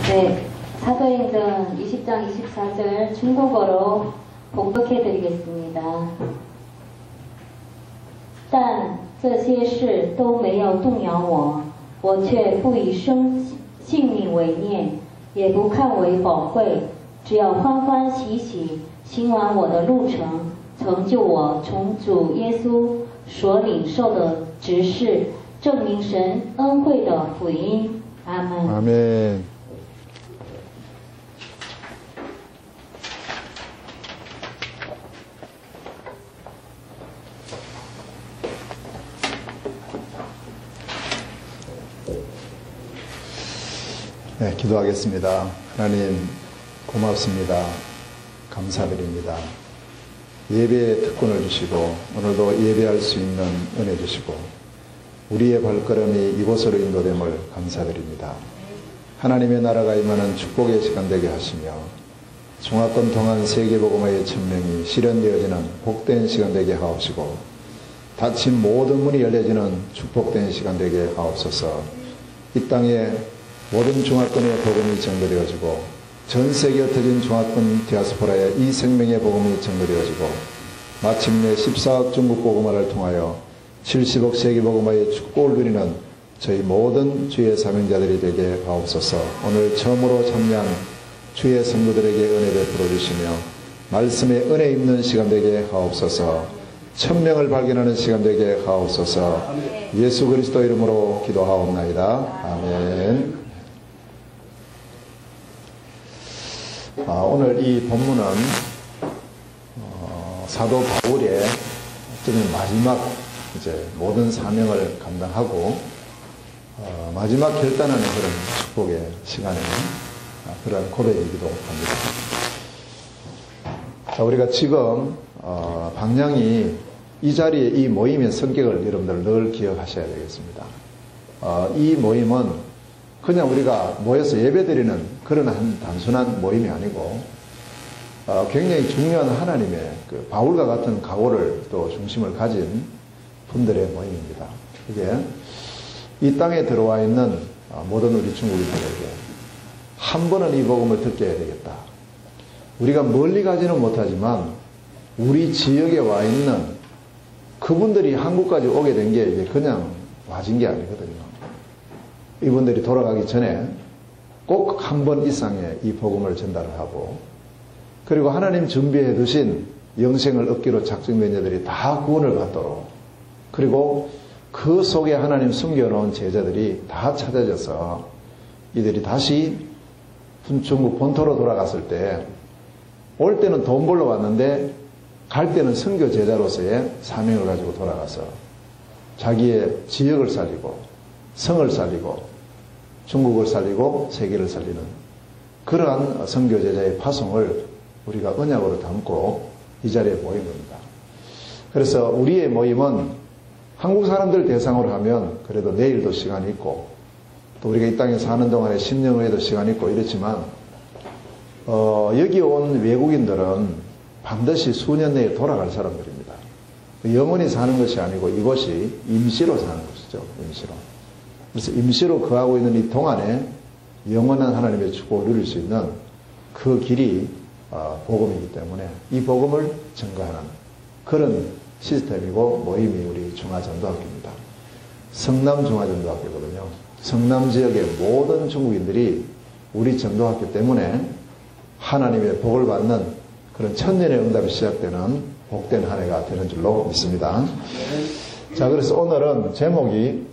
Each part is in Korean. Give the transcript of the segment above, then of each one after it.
네, 사도행전 20장 24절 중국어로 봉독해 드리겠습니다. 但这些事都没有动摇我，我却不以性命为念，也不看为宝贵，只要欢欢喜喜行完我的路程，成就我从主耶稣所领受的职事，证明神恩惠的福音。阿门。阿门。네, 기도하겠습니다. 하나님 고맙습니다. 감사드립니다. 예배의 특권을 주시고 오늘도 예배할 수 있는 은혜 주시고 우리의 발걸음이 이곳으로 인도됨을 감사드립니다. 하나님의 나라가 임하는 축복의 시간 되게 하시며 중화권 통한 세계복음화의 천명이 실현되어지는 복된 시간 되게 하옵시고 닫힌 모든 문이 열려지는 축복된 시간 되게 하옵소서. 이 땅에 모든 중화권의 복음이 전거되어지고 전 세계에 흩어진 중화권 디아스포라의 이 생명의 복음이 전거되어지고 마침내 14억 중국 복음화를 통하여 70억 세계 복음화의 축복을 누리는 저희 모든 주의 사명자들이 되게 하옵소서. 오늘 처음으로 참여한 주의 성도들에게 은혜 베풀어 주시며 말씀의 은혜 입는 시간 되게 하옵소서. 천명을 발견하는 시간 되게 하옵소서. 예수 그리스도 이름으로 기도하옵나이다. 아멘. 오늘 이 본문은 사도 바울의 어쩌면 마지막 이제 모든 사명을 감당하고 마지막 결단하는 그런 축복의 시간에 그런 고백이기도 합니다. 자, 우리가 지금 방향이 이 자리에 이 모임의 성격을 여러분들 늘 기억하셔야 되겠습니다. 이 모임은 그냥 우리가 모여서 예배드리는 그런 한 단순한 모임이 아니고 굉장히 중요한 하나님의 그 바울과 같은 각오를 또 중심을 가진 분들의 모임입니다. 이게 이 땅에 들어와 있는 모든 우리 중국인들에게 한 번은 이 복음을 듣게 해야 되겠다. 우리가 멀리 가지는 못하지만 우리 지역에 와 있는 그분들이 한국까지 오게 된 게 이게 그냥 와진 게 아니거든요. 이분들이 돌아가기 전에 꼭 한 번 이상의 이 복음을 전달을 하고 그리고 하나님 준비해 두신 영생을 얻기로 작정된 자들이 다 구원을 받도록 그리고 그 속에 하나님 숨겨놓은 제자들이 다 찾아져서 이들이 다시 중국 본토로 돌아갔을 때 올 때는 돈 벌러 왔는데 갈 때는 선교 제자로서의 사명을 가지고 돌아가서 자기의 지역을 살리고 성을 살리고 중국을 살리고 세계를 살리는 그러한 선교 제자의 파송을 우리가 언약으로 담고 이 자리에 모인 겁니다. 그래서 우리의 모임은 한국 사람들 대상으로 하면 그래도 내일도 시간이 있고 또 우리가 이 땅에 사는 동안에 10년 후에도 시간이 있고 이렇지만 여기 온 외국인들은 반드시 수년 내에 돌아갈 사람들입니다. 영원히 사는 것이 아니고 이곳이 임시로 사는 것이죠. 임시로. 그래서 임시로 거하고 있는 이 동안에 영원한 하나님의 축복을 누릴 수 있는 그 길이 복음이기 때문에 이 복음을 증거하는 그런 시스템이고 모임이 우리 중화전도학교입니다. 성남중화전도학교거든요. 성남 지역의 모든 중국인들이 우리 전도학교 때문에 하나님의 복을 받는 그런 천년의 응답이 시작되는 복된 한 해가 되는 줄로 믿습니다. 자, 그래서 오늘은 제목이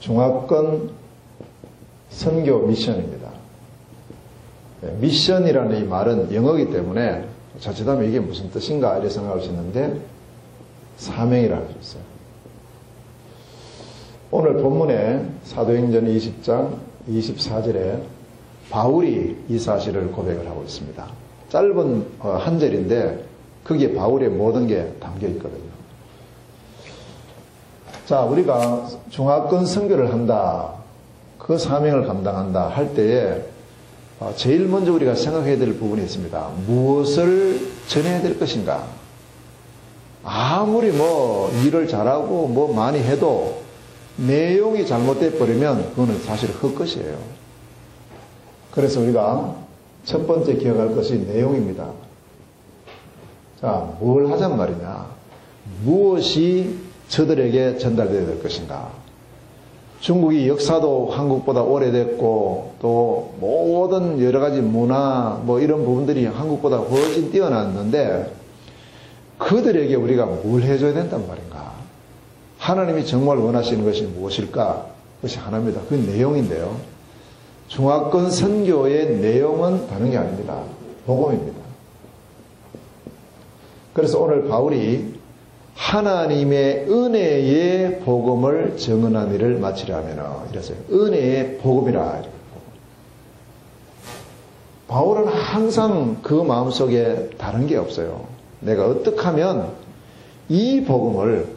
중화권 선교 미션입니다. 미션이라는 이 말은 영어이기 때문에 자칫하면 이게 무슨 뜻인가 이렇게 생각할 수 있는데 사명이라는 게 있어요. 오늘 본문에 사도행전 20장 24절에 바울이 이 사실을 고백을 하고 있습니다. 짧은 한 절인데 거기에 바울의 모든 게 담겨 있거든요. 자, 우리가 중화권 선교를 한다, 그 사명을 감당한다 할 때에 제일 먼저 우리가 생각해야 될 부분이 있습니다. 무엇을 전해야 될 것인가? 아무리 일을 잘하고 많이 해도 내용이 잘못돼 버리면 그거는 사실 헛것이에요. 그래서 우리가 첫 번째 기억할 것이 내용입니다. 자, 뭘 하자는 말이냐? 무엇이 저들에게 전달되어야 될 것인가? 중국이 역사도 한국보다 오래됐고 또 모든 여러 가지 문화 뭐 이런 부분들이 한국보다 훨씬 뛰어났는데 그들에게 우리가 뭘 해줘야 된단 말인가? 하나님이 정말 원하시는 것이 무엇일까? 그것이 하나입니다. 그 내용인데요. 중화권 선교의 내용은 다른 게 아닙니다. 복음입니다. 그래서 오늘 바울이 하나님의 은혜의 복음을 증언한 일을 마치려 하면 이랬어요. 은혜의 복음이라. 바울은 항상 그 마음속에 다른 게 없어요. 내가 어떻게 하면 이 복음을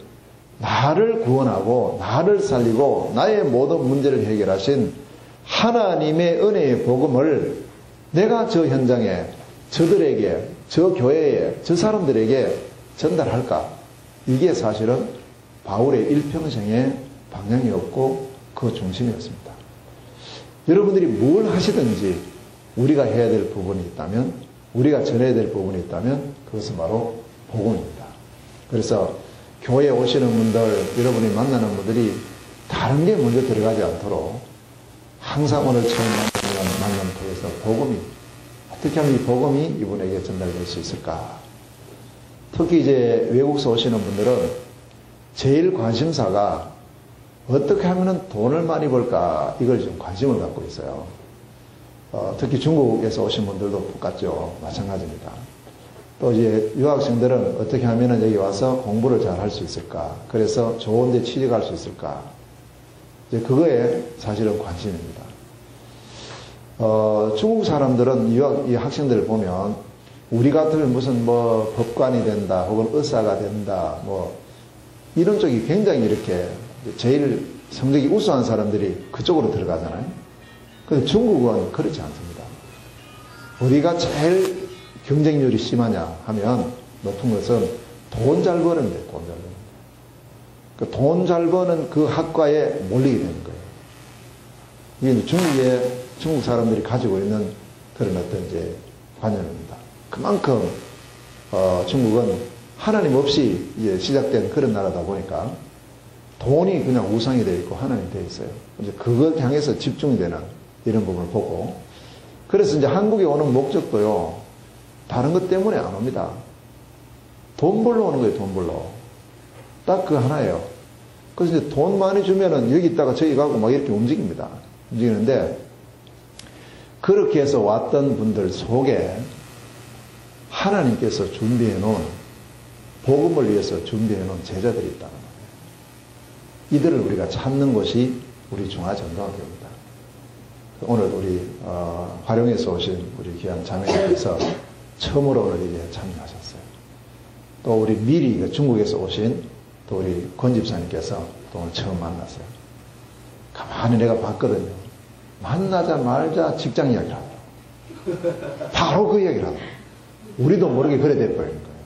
나를 구원하고 나를 살리고 나의 모든 문제를 해결하신 하나님의 은혜의 복음을 내가 저 현장에 저들에게 저 교회에 저 사람들에게 전달할까? 이게 사실은 바울의 일평생의 방향이었고 그 중심이었습니다. 여러분들이 뭘 하시든지 우리가 해야 될 부분이 있다면 우리가 전해야 될 부분이 있다면 그것은 바로 복음입니다. 그래서 교회에 오시는 분들 여러분이 만나는 분들이 다른 게 먼저 들어가지 않도록 항상 오늘 처음 만나는 통해서 복음이 어떻게 하면 이 복음이 이분에게 전달될 수 있을까? 특히 이제 외국에서 오시는 분들은 제일 관심사가 어떻게 하면 돈을 많이 벌까 이걸 좀 관심을 갖고 있어요. 특히 중국에서 오신 분들도 똑같죠. 마찬가지입니다. 또 이제 유학생들은 어떻게 하면 여기 와서 공부를 잘 할 수 있을까? 그래서 좋은 데 취직할 수 있을까? 이제 그거에 사실은 관심입니다. 중국 사람들은 이 학생들을 보면 우리 같으면 무슨 뭐 법관이 된다 혹은 의사가 된다 뭐 이런 쪽이 굉장히 이렇게 제일 성적이 우수한 사람들이 그쪽으로 들어가잖아요. 근데 중국은 그렇지 않습니다. 어디가 제일 경쟁률이 심하냐 하면 높은 것은 돈 잘 버는 데 돈 잘 버는 데. 돈 잘 버는 그 학과에 몰리게 되는 거예요. 이게 중국 사람들이 가지고 있는 그런 어떤 이제 관념입니다. 그만큼 중국은 하나님 없이 이제 시작된 그런 나라다 보니까 돈이 그냥 우상이 되어 있고 하나님이 되어 있어요. 이제 그걸 향해서 집중이 되는 이런 부분을 보고 그래서 이제 한국에 오는 목적도요 다른 것 때문에 안 옵니다. 돈 벌러 오는 거예요. 돈 벌러. 딱 그 하나예요. 그래서 이제 돈 많이 주면은 여기 있다가 저기 가고 막 이렇게 움직입니다. 움직이는데 그렇게 해서 왔던 분들 속에 하나님께서 준비해 놓은 복음을 위해서 준비해 놓은 제자들이 있다는 거예요. 이들을 우리가 찾는 것이 우리 중화전도학교입니다. 오늘 우리 화룡에서 오신 우리 귀한 자매님께서 처음으로 오늘 이제 참여하셨어요. 또 우리 미리 중국에서 오신 또 우리 권 집사님께서 또 오늘 처음 만났어요. 가만히 내가 봤거든요. 만나자마자 직장 이야기를 하더라고요. 바로 그 이야기를 하더라고요. 우리도 모르게 그래 돼버리는 거예요.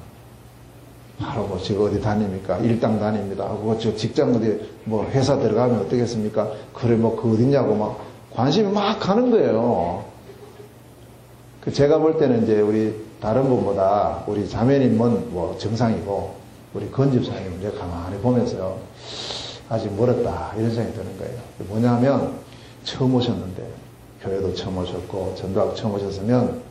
바로 뭐 지금 어디 다닙니까? 일당 다닙니다. 하고 저 직장 어디 뭐 회사 들어가면 어떻겠습니까? 그래 뭐 그 어딨냐고 막 관심이 막 가는 거예요. 제가 볼 때는 이제 우리 다른 분보다 우리 자매님은 뭐 정상이고 우리 권 집사님은 이제 가만히 보면서요. 아직 멀었다 이런 생각이 드는 거예요. 뭐냐면 처음 오셨는데 교회도 처음 오셨고 전도학 처음 오셨으면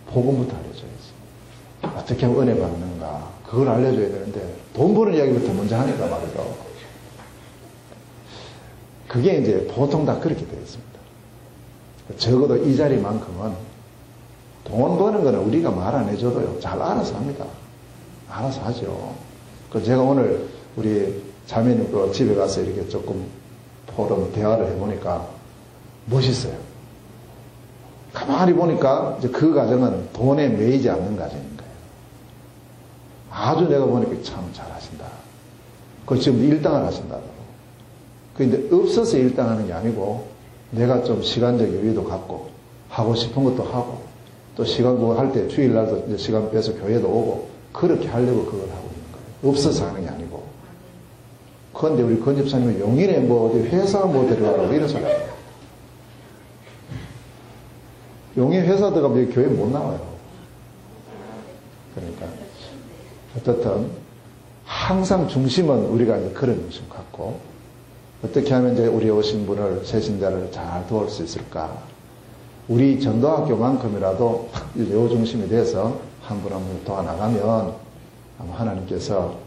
복음부터 알려줘야지. 어떻게 하면 은혜 받는가 그걸 알려줘야 되는데 돈 버는 이야기부터 먼저 하니까 말이죠. 그게 이제 보통 다 그렇게 되어 있습니다. 적어도 이 자리만큼은 돈 버는 거는 우리가 말 안 해줘도요 잘 알아서 합니다. 알아서 하죠. 제가 오늘 우리 자매님 그 집에 가서 이렇게 조금 포럼 대화를 해보니까 멋있어요. 가만히 보니까 이제 그 가정은 돈에 매이지 않는 가정인 거예요. 아주 내가 보니까 참 잘하신다. 그 지금 일당을 하신다고. 근데 없어서 일당하는 게 아니고 내가 좀 시간적 여유도 갖고 하고 싶은 것도 하고 또 시간 그거 할 때 주일날도 이제 시간 빼서 교회도 오고 그렇게 하려고 그걸 하고 있는 거예요. 없어서 하는 게 아니고. 그런데 우리 권 집사님은 용인에 뭐 어디 회사 뭐 데려가라고 이러잖아요. 용인 회사 들어가면 교회 못 나와요. 그러니까 어떻든 항상 중심은 우리가 이제 그런 중심 갖고 어떻게 하면 이제 우리 오신 분을 새신자를 잘 도울 수 있을까? 우리 전도학교만큼이라도 요 중심이 돼서 한 분 한 분 도와나가면 아마 하나님께서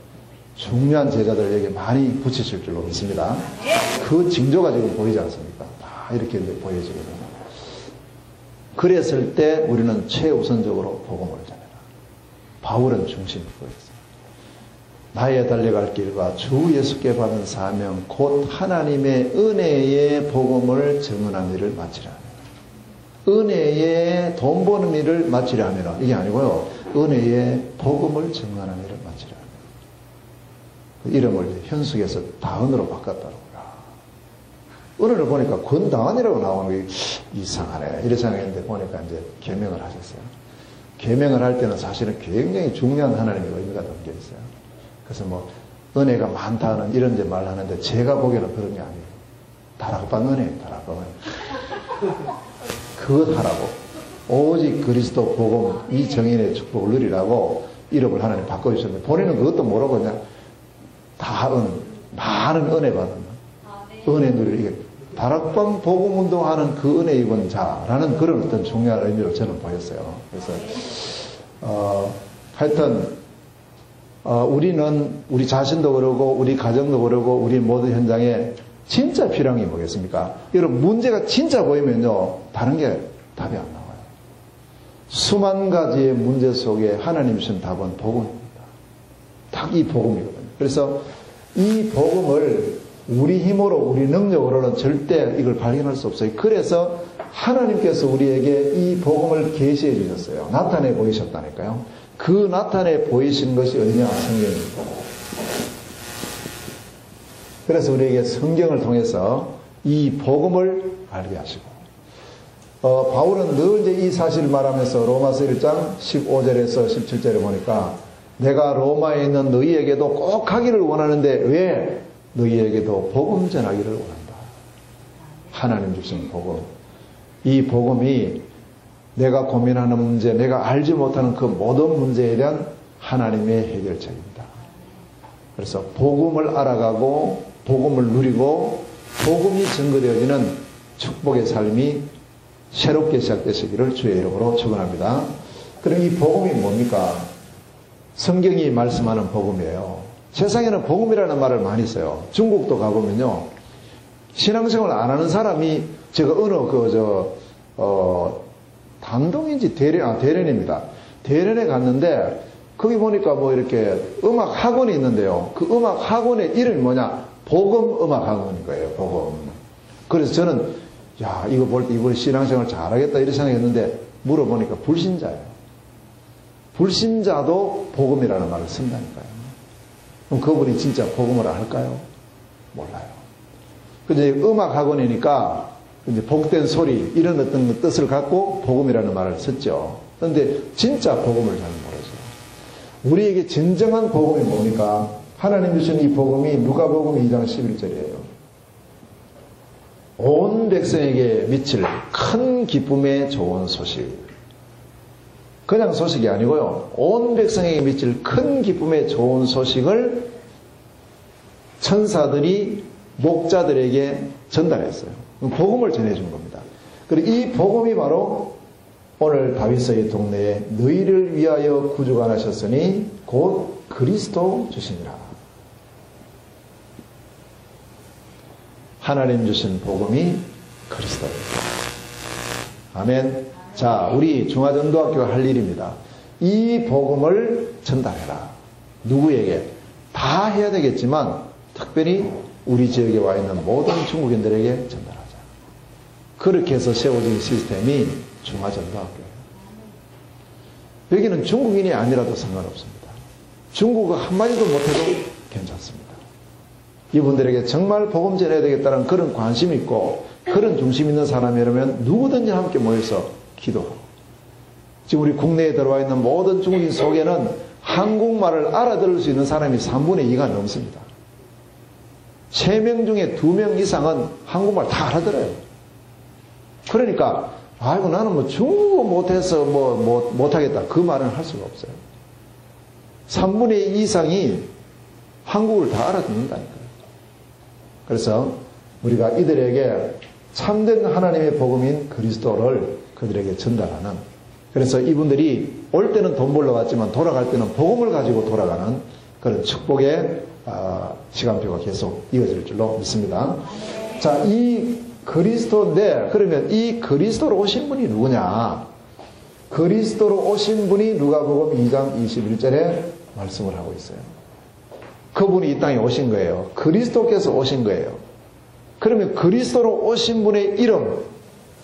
중요한 제자들에게 많이 붙이실 줄로 믿습니다. 그 징조가 지금 보이지 않습니까? 다 이렇게 이제 보여지거든요. 그랬을 때 우리는 최우선적으로 복음을 전해라. 바울은 중심이 그거였어요. 나의 달려갈 길과 주 예수께 받은 사명 곧 하나님의 은혜의 복음을 증언한 일을 마치라. 은혜의 돈 버는 일을 마치려 하면 이게 아니고요. 은혜의 복음을 증언하는 일을 마치려 하면 그 이름을 현숙에서 다은으로 바꿨다고. 은혜를 보니까 권다은이라고 나오는 게 이상하네. 이렇게 생각했는데 보니까 이제 계명을 하셨어요. 계명을 할 때는 사실은 굉장히 중요한 하나님의 의미가 담겨 있어요. 그래서 뭐 은혜가 많다는 이런 데 말하는데 제가 보기에는 그런 게 아니에요. 다락방 은혜, 다락방 은혜. 그것 하라고. 오직 그리스도 복음 이 정인의 축복을 누리라고 이름을 하나님 바꿔주셨는데 본인은 그것도 모르고 그냥 다 많은 은혜 받은 은혜 누리를 이게 다락방 복음 운동하는 그 은혜 입은 자라는 그런 어떤 중요한 의미로 저는 보였어요. 그래서 하여튼 우리는 우리 자신도 그러고 우리 가정도 그러고 우리 모든 현장에 진짜 필요한 게 뭐겠습니까? 여러분 문제가 진짜 보이면요 다른 게 답이 안 나와요. 수만 가지의 문제 속에 하나님 주신 답은 복음입니다. 딱 이 복음이거든요. 그래서 이 복음을 우리 힘으로 우리 능력으로는 절대 이걸 발견할 수 없어요. 그래서 하나님께서 우리에게 이 복음을 계시해 주셨어요. 나타내 보이셨다니까요. 그 나타내 보이신 것이 어디냐? 성경입니다. 그래서 우리에게 성경을 통해서 이 복음을 알게 하시고 바울은 늘 이제 이 사실을 말하면서 로마서 1장 15절에서 17절에 보니까 내가 로마에 있는 너희에게도 꼭 하기를 원하는데 왜? 너희에게도 복음 전하기를 원한다. 하나님 주신 복음. 이 복음이 내가 고민하는 문제, 내가 알지 못하는 그 모든 문제에 대한 하나님의 해결책입니다. 그래서 복음을 알아가고 복음을 누리고 복음이 증거되어지는 축복의 삶이 새롭게 시작되시기를 주의 이름으로 축원합니다. 그럼 이 복음이 뭡니까? 성경이 말씀하는 복음이에요. 세상에는 복음이라는 말을 많이 써요. 중국도 가보면요. 신앙생활 안 하는 사람이 제가 어느 담동인지 대련입니다. 대련에 갔는데 거기 보니까 뭐 이렇게 음악 학원이 있는데요. 그 음악 학원의 이름이 뭐냐? 복음 음악 학원인 거예요. 복음. 그래서 저는 야 이거 볼 때 이번에 신앙생활 잘하겠다 이렇게 생각했는데 물어보니까 불신자예요. 불신자도 복음이라는 말을 쓴다니까요. 그럼 그분이 진짜 복음을 알까요? 몰라요. 근데 음악 학원이니까 이제 복된 소리 이런 어떤 뜻을 갖고 복음이라는 말을 썼죠. 그런데 진짜 복음을 잘 모르죠. 우리에게 진정한 복음이 뭡니까? 하나님 주신 이 복음이 누가복음 2장 11절이에요. 온 백성에게 미칠 큰 기쁨의 좋은 소식. 그냥 소식이 아니고요. 온 백성에게 미칠 큰 기쁨의 좋은 소식을 천사들이 목자들에게 전달했어요. 복음을 전해준 겁니다. 그리고 이 복음이 바로 오늘 다윗의 동네에 너희를 위하여 구주가 나셨으니 곧 그리스도 주시니라. 하나님 주신 복음이 그리스도입니다. 아멘. 자, 우리 중화전도학교가 할 일입니다. 이 복음을 전달해라. 누구에게? 다 해야 되겠지만 특별히 우리 지역에 와 있는 모든 중국인들에게 전달하자. 그렇게 해서 세워진 시스템이 중화전도학교예요. 여기는 중국인이 아니라도 상관없습니다. 중국어 한마디도 못해도 괜찮습니다. 이분들에게 정말 복음 전해야 되겠다는 그런 관심이 있고 그런 중심 있는 사람이라면 누구든지 함께 모여서 기도하고 지금 우리 국내에 들어와 있는 모든 중국인 속에는 한국말을 알아들을 수 있는 사람이 3분의 2가 넘습니다. 3명 중에 2명 이상은 한국말 다 알아들어요. 그러니까 아이고 나는 뭐 중국어 못해서 못하겠다 그 말은 할 수가 없어요. 3분의 2 이상이 한국을 다 알아듣는다니까요. 그래서 우리가 이들에게 참된 하나님의 복음인 그리스도를 그들에게 전달하는, 그래서 이분들이 올 때는 돈 벌러 갔지만 돌아갈 때는 복음을 가지고 돌아가는 그런 축복의 시간표가 계속 이어질 줄로 믿습니다. 자, 이 그리스도인데 그러면 이 그리스도로 오신 분이 누구냐? 그리스도로 오신 분이 누가복음 2장 21절에 말씀을 하고 있어요. 그분이 이 땅에 오신 거예요. 그리스도께서 오신 거예요. 그러면 그리스도로 오신 분의 이름,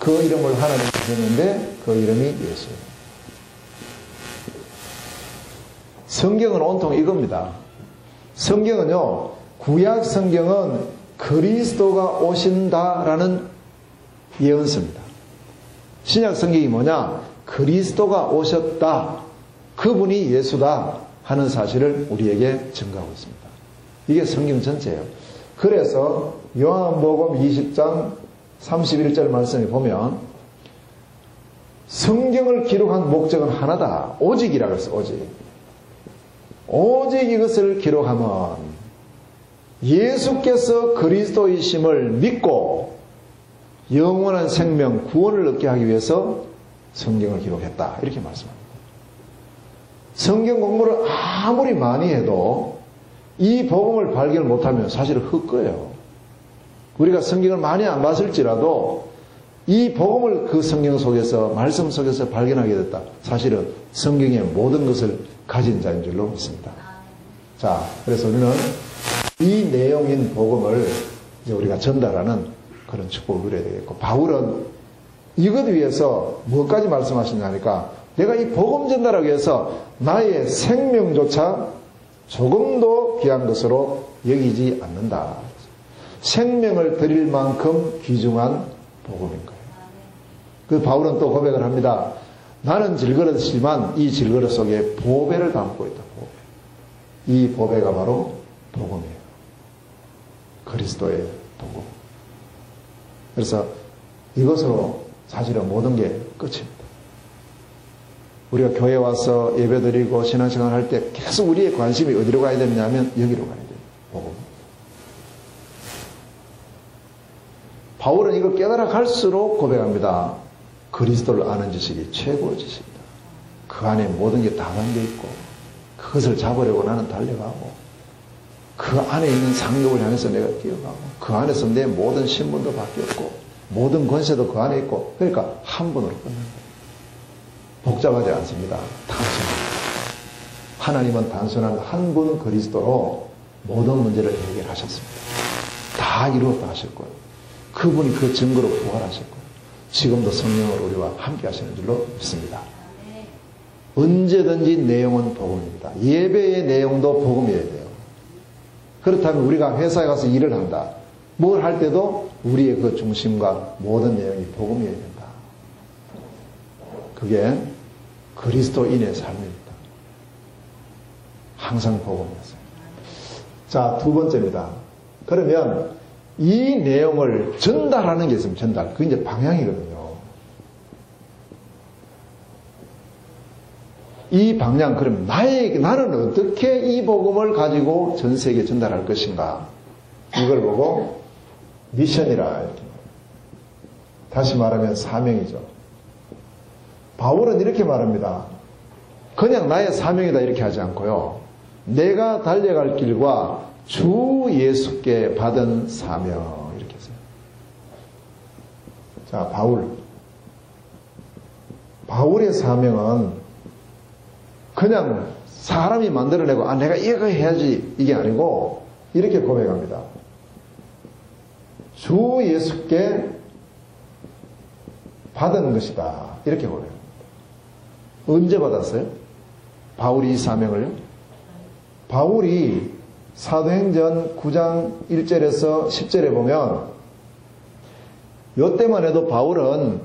그 이름을 하나님이 주셨는데 그 이름이 예수예요. 성경은 온통 이겁니다. 성경은요, 구약 성경은 그리스도가 오신다라는 예언서입니다. 신약 성경이 뭐냐? 그리스도가 오셨다. 그분이 예수다 하는 사실을 우리에게 증거하고 있습니다. 이게 성경 전체예요. 그래서 요한복음 20장 31절 말씀에 보면 성경을 기록한 목적은 하나다. 오직이라고 했어요. 오직 이것을 기록하면 예수께서 그리스도이심을 믿고 영원한 생명, 구원을 얻게 하기 위해서 성경을 기록했다. 이렇게 말씀합니다. 성경 공부를 아무리 많이 해도 이 복음을 발견을 못하면 사실은 헛거예요. 우리가 성경을 많이 안 봤을지라도 이 복음을 그 성경 속에서, 말씀 속에서 발견하게 됐다. 사실은 성경의 모든 것을 가진 자인 줄로 믿습니다. 자, 그래서 우리는 이 내용인 복음을 이제 우리가 전달하는 그런 축복을 누려야 되겠고, 바울은 이것 위해서 무엇까지 말씀하시냐 하니까 내가 이 복음 전달하기 위해서 나의 생명조차 조금도 귀한 것으로 여기지 않는다. 생명을 드릴 만큼 귀중한 복음인 거예요. 그 바울은 또 고백을 합니다. 나는 질그릇이지만 이 질그릇 속에 보배를 담고 있다. 보배. 이 보배가 바로 복음이에요. 그리스도의 복음. 그래서 이것으로 사실은 모든 게 끝입니다. 우리가 교회 와서 예배드리고 신앙생활 할 때 계속 우리의 관심이 어디로 가야 되느냐면 여기로 가야 돼요. 복음. 바울은 이걸 깨달아 갈수록 고백합니다. 그리스도를 아는 지식이 최고의 지식이다. 그 안에 모든 게 다 담겨 있고 그것을 잡으려고 나는 달려가고 그 안에 있는 상급을 향해서 내가 뛰어가고 그 안에서 내 모든 신분도 바뀌었고 모든 권세도 그 안에 있고, 그러니까 한 분으로 끝난 거예요. 복잡하지 않습니다. 단순합니다. 하나님은 단순한 한 분 그리스도로 모든 문제를 해결하셨습니다. 다 이루었다 하실 거예요. 그분이 그 증거로 부활하실 거예요. 지금도 성령으로 우리와 함께 하시는 줄로 믿습니다. 언제든지 내용은 복음입니다. 예배의 내용도 복음이어야 돼요. 그렇다면 우리가 회사에 가서 일을 한다. 뭘 할 때도 우리의 그 중심과 모든 내용이 복음이어야 된다. 그게 그리스도인의 삶입니다. 항상 복음이었어요. 자, 두 번째입니다. 그러면 이 내용을 전달하는 게 있으면 전달. 그게 이제 방향이거든요. 이 방향, 그럼 나는 어떻게 이 복음을 가지고 전 세계에 전달할 것인가? 이걸 보고 미션이라 이렇게. 다시 말하면 사명이죠. 바울은 이렇게 말합니다. 그냥 나의 사명이다 이렇게 하지 않고요. 내가 달려갈 길과 주 예수께 받은 사명 이렇게 했어요. 자, 바울의 사명은 그냥 사람이 만들어내고 내가 이거 해야지 이게 아니고 이렇게 고백합니다. 주 예수께 받은 것이다 이렇게 고백합니다. 언제 받았어요? 바울이 이 사명을요? 바울이 사도행전 9장 1절에서 10절에 보면 이때만 해도 바울은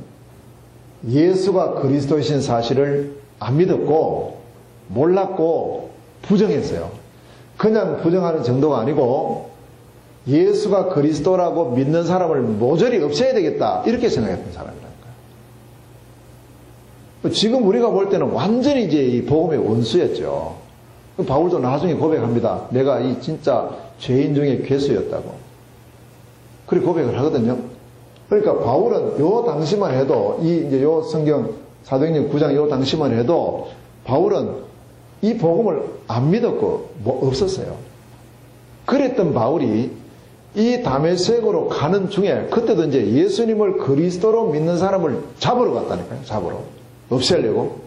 예수가 그리스도이신 사실을 안 믿었고 몰랐고 부정했어요. 그냥 부정하는 정도가 아니고 예수가 그리스도라고 믿는 사람을 모조리 없애야 되겠다 이렇게 생각했던 사람이라니까요. 지금 우리가 볼 때는 완전히 이제 이 복음의 원수였죠. 바울도 나중에 고백합니다. 내가 이 진짜 죄인 중에 괴수였다고. 그렇게 고백을 하거든요. 그러니까 바울은 요 당시만 해도 이제 요 성경 사도행전 9장 요 당시만 해도 바울은 이 복음을 안 믿었고 뭐 없었어요. 그랬던 바울이 이 다메섹으로 가는 중에 그때도 이제 예수님을 그리스도로 믿는 사람을 잡으러 갔다니까요. 잡으러. 없애려고.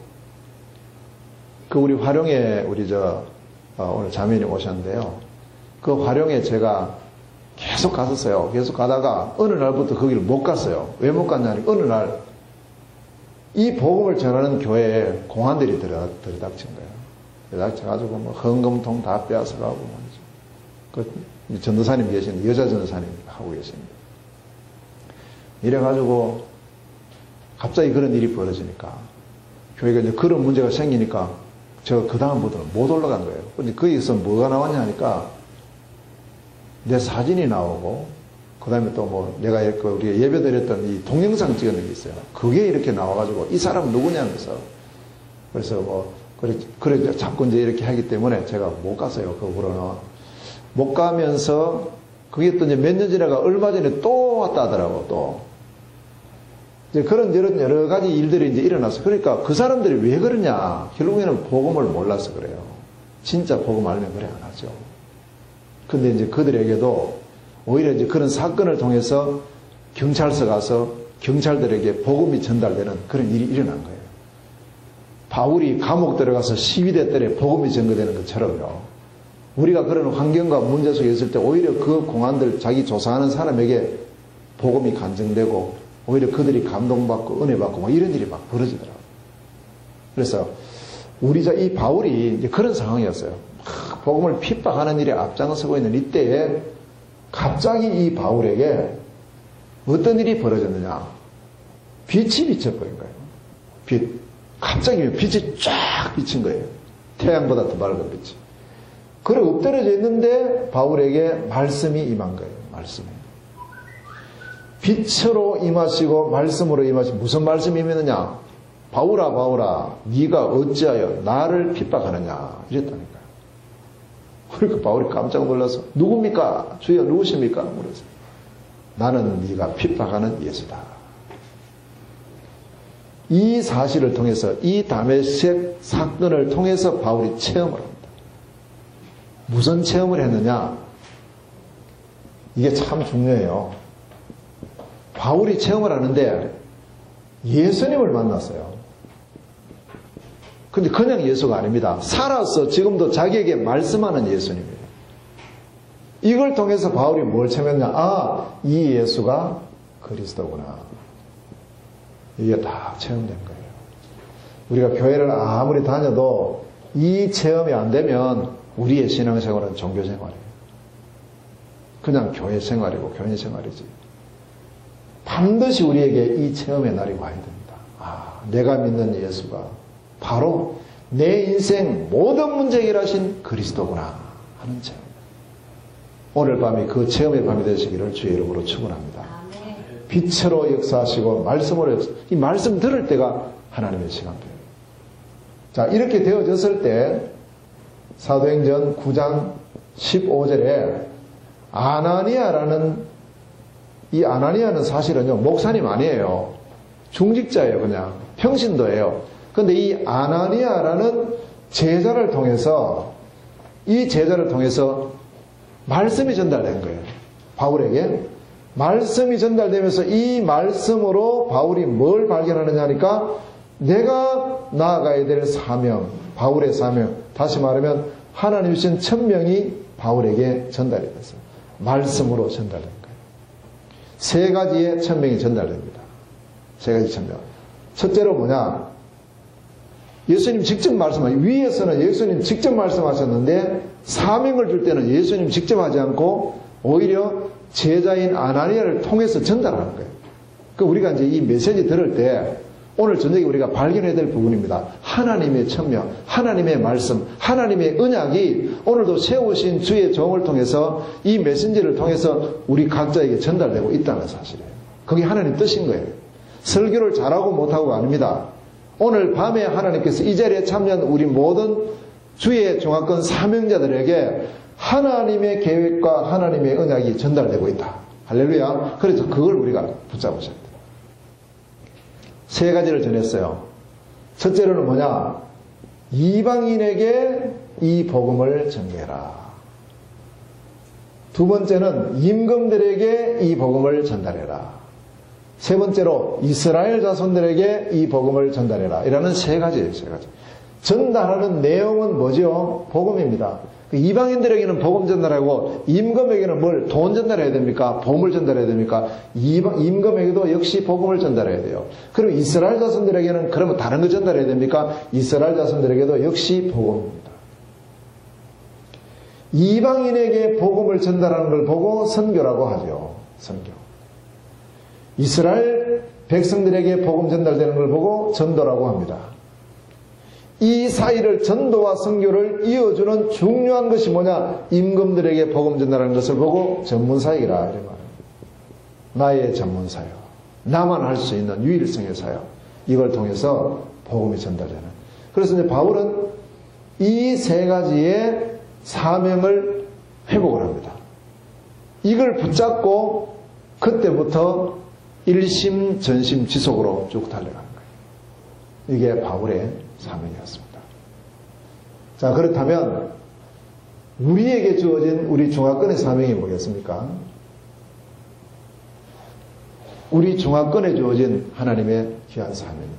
그 우리 화룡에 오늘 자매님 오셨는데요. 그 화룡에 제가 계속 갔었어요. 계속 가다가 어느 날부터 거기를 못 갔어요. 왜 못 갔냐니 어느 날 이 복음을 전하는 교회에 공안들이 들이닥친 거예요. 들이닥쳐가지고 뭐 헌금통 다 빼앗아 가고 말이죠. 그 전도사님 계시는데 여자 전도사님 하고 계십니다. 이래가지고 갑자기 그런 일이 벌어지니까 교회가 이제 그런 문제가 생기니까 제가 그 다음부터는 못 올라간 거예요. 근데 거기서 뭐가 나왔냐 하니까 내 사진이 나오고 그 다음에 또 뭐 내가 우리가 예배드렸던 이 동영상 찍어낸 게 있어요. 그게 이렇게 나와가지고 이 사람 누구냐면서 그래서 뭐 그래 자꾸 이제 이렇게 하기 때문에 제가 못 갔어요. 그 후로는 못 가면서 그게 또 이제 몇 년 지나가 얼마 전에 또 왔다 하더라고 또. 이제 그런 여러 가지 일들이 이제 일어났어. 그러니까 그 사람들이 왜 그러냐. 결국에는 복음을 몰라서 그래요. 진짜 복음 알면 그래 안 하죠. 근데 이제 그들에게도 오히려 이제 그런 사건을 통해서 경찰서 가서 경찰들에게 복음이 전달되는 그런 일이 일어난 거예요. 바울이 감옥 들어가서 시위대 때에 복음이 전거되는 것처럼요. 우리가 그런 환경과 문제 속에 있을 때 오히려 그 공안들 자기 조사하는 사람에게 복음이 간증되고 오히려 그들이 감동받고 은혜받고 뭐 이런 일이 막 벌어지더라고요. 그래서 이 바울이 이제 그런 상황이었어요. 복음을 핍박하는 일에 앞장서고 있는 이때에 갑자기 이 바울에게 어떤 일이 벌어졌느냐. 빛이 비쳐버린 거예요. 빛. 갑자기 빛이 쫙 비친 거예요. 태양보다 더 밝은 빛이. 그래 엎드려져 있는데 바울에게 말씀이 임한 거예요. 말씀이. 빛으로 임하시고 말씀으로 임하시고 무슨 말씀이 임했느냐. 바울아 바울아 네가 어찌하여 나를 핍박하느냐 이랬다니까요. 그러니까 바울이 깜짝 놀라서 누굽니까? 주여 누구십니까? 물었어요. 나는 네가 핍박하는 예수다. 이 사실을 통해서 이 다메섹 사건을 통해서 바울이 체험을 합니다. 무슨 체험을 했느냐? 이게 참 중요해요. 바울이 체험을 하는데 예수님을 만났어요. 근데 그냥 예수가 아닙니다. 살아서 지금도 자기에게 말씀하는 예수님이에요. 이걸 통해서 바울이 뭘 체험했냐? 이 예수가 그리스도구나. 이게 다 체험된 거예요. 우리가 교회를 아무리 다녀도 이 체험이 안 되면 우리의 신앙생활은 종교생활이에요. 그냥 교회 생활이고 교인 생활이지. 반드시 우리에게 이 체험의 날이 와야 됩니다. 내가 믿는 예수가 바로 내 인생 모든 문제 해결하신 그리스도구나 하는 체험. 오늘 밤이 그 체험의 밤이 되시기를 주의 이름으로 축원합니다. 빛으로 역사하시고 말씀으로 이 말씀 들을 때가 하나님의 시간표예요. 자, 이렇게 되어졌을 때 사도행전 9장 15절에 이 아나니아는 사실은요 목사님 아니에요. 중직자예요. 그냥 평신도예요. 그런데 이 아나니아라는 제자를 통해서 말씀이 전달된 거예요. 바울에게 말씀이 전달되면서 이 말씀으로 바울이 뭘 발견하느냐 하니까 내가 나아가야 될 사명, 바울의 사명, 다시 말하면 하나님 주신 천명이 바울에게 전달이 됐어요. 말씀으로 전달된 거예요. 세 가지의 천명이 전달됩니다. 세 가지 천명. 첫째로 뭐냐? 예수님 직접 말씀하셨어요. 위에서는 예수님 직접 말씀하셨는데 사명을 줄 때는 예수님 직접 하지 않고 오히려 제자인 아나니아를 통해서 전달하는 거예요. 그 우리가 이제 이 메시지 들을 때 오늘 저녁에 우리가 발견해야 될 부분입니다. 하나님의 천명, 하나님의 말씀, 하나님의 언약이 오늘도 세우신 주의 종을 통해서 이 메신저를 통해서 우리 각자에게 전달되고 있다는 사실이에요. 그게 하나님 뜻인 거예요. 설교를 잘하고 못하고가 아닙니다. 오늘 밤에 하나님께서 이 자리에 참여한 우리 모든 주의 종합권 사명자들에게 하나님의 계획과 하나님의 언약이 전달되고 있다. 할렐루야. 그래서 그걸 우리가 붙잡으셔야 돼요. 세 가지를 전했어요. 첫째로는 뭐냐? 이방인에게 이 복음을 전개해라. 두 번째는 임금들에게 이 복음을 전달해라. 세 번째로 이스라엘 자손들에게 이 복음을 전달해라. 이라는 세 가지예요. 세 가지. 전달하는 내용은 뭐죠? 복음입니다. 이방인들에게는 복음 전달하고 임금에게는 뭘? 돈 전달해야 됩니까? 보험을 전달해야 됩니까? 임금에게도 역시 복음을 전달해야 돼요. 그리고 이스라엘 자손들에게는 그러면 다른 거 전달해야 됩니까? 이스라엘 자손들에게도 역시 복음입니다. 이방인에게 복음을 전달하는 걸 보고 선교라고 하죠. 선교. 이스라엘 백성들에게 복음 전달되는 걸 보고 전도라고 합니다. 이 사이를 전도와 선교를 이어주는 중요한 것이 뭐냐? 임금들에게 복음 전달하는 것을 보고 전문사역이라 이런 말입니다. 나의 전문사역, 나만 할 수 있는 유일성의 사역, 이걸 통해서 복음이 전달되는. 그래서 이제 바울은 이 세 가지의 사명을 회복을 합니다. 이걸 붙잡고 그때부터 일심전심지속으로 쭉 달려가는 거예요. 이게 바울의 사명이었습니다. 자, 그렇다면 우리에게 주어진 우리 중화권의 사명이 뭐겠습니까? 우리 중화권에 주어진 하나님의 귀한 사명입니다.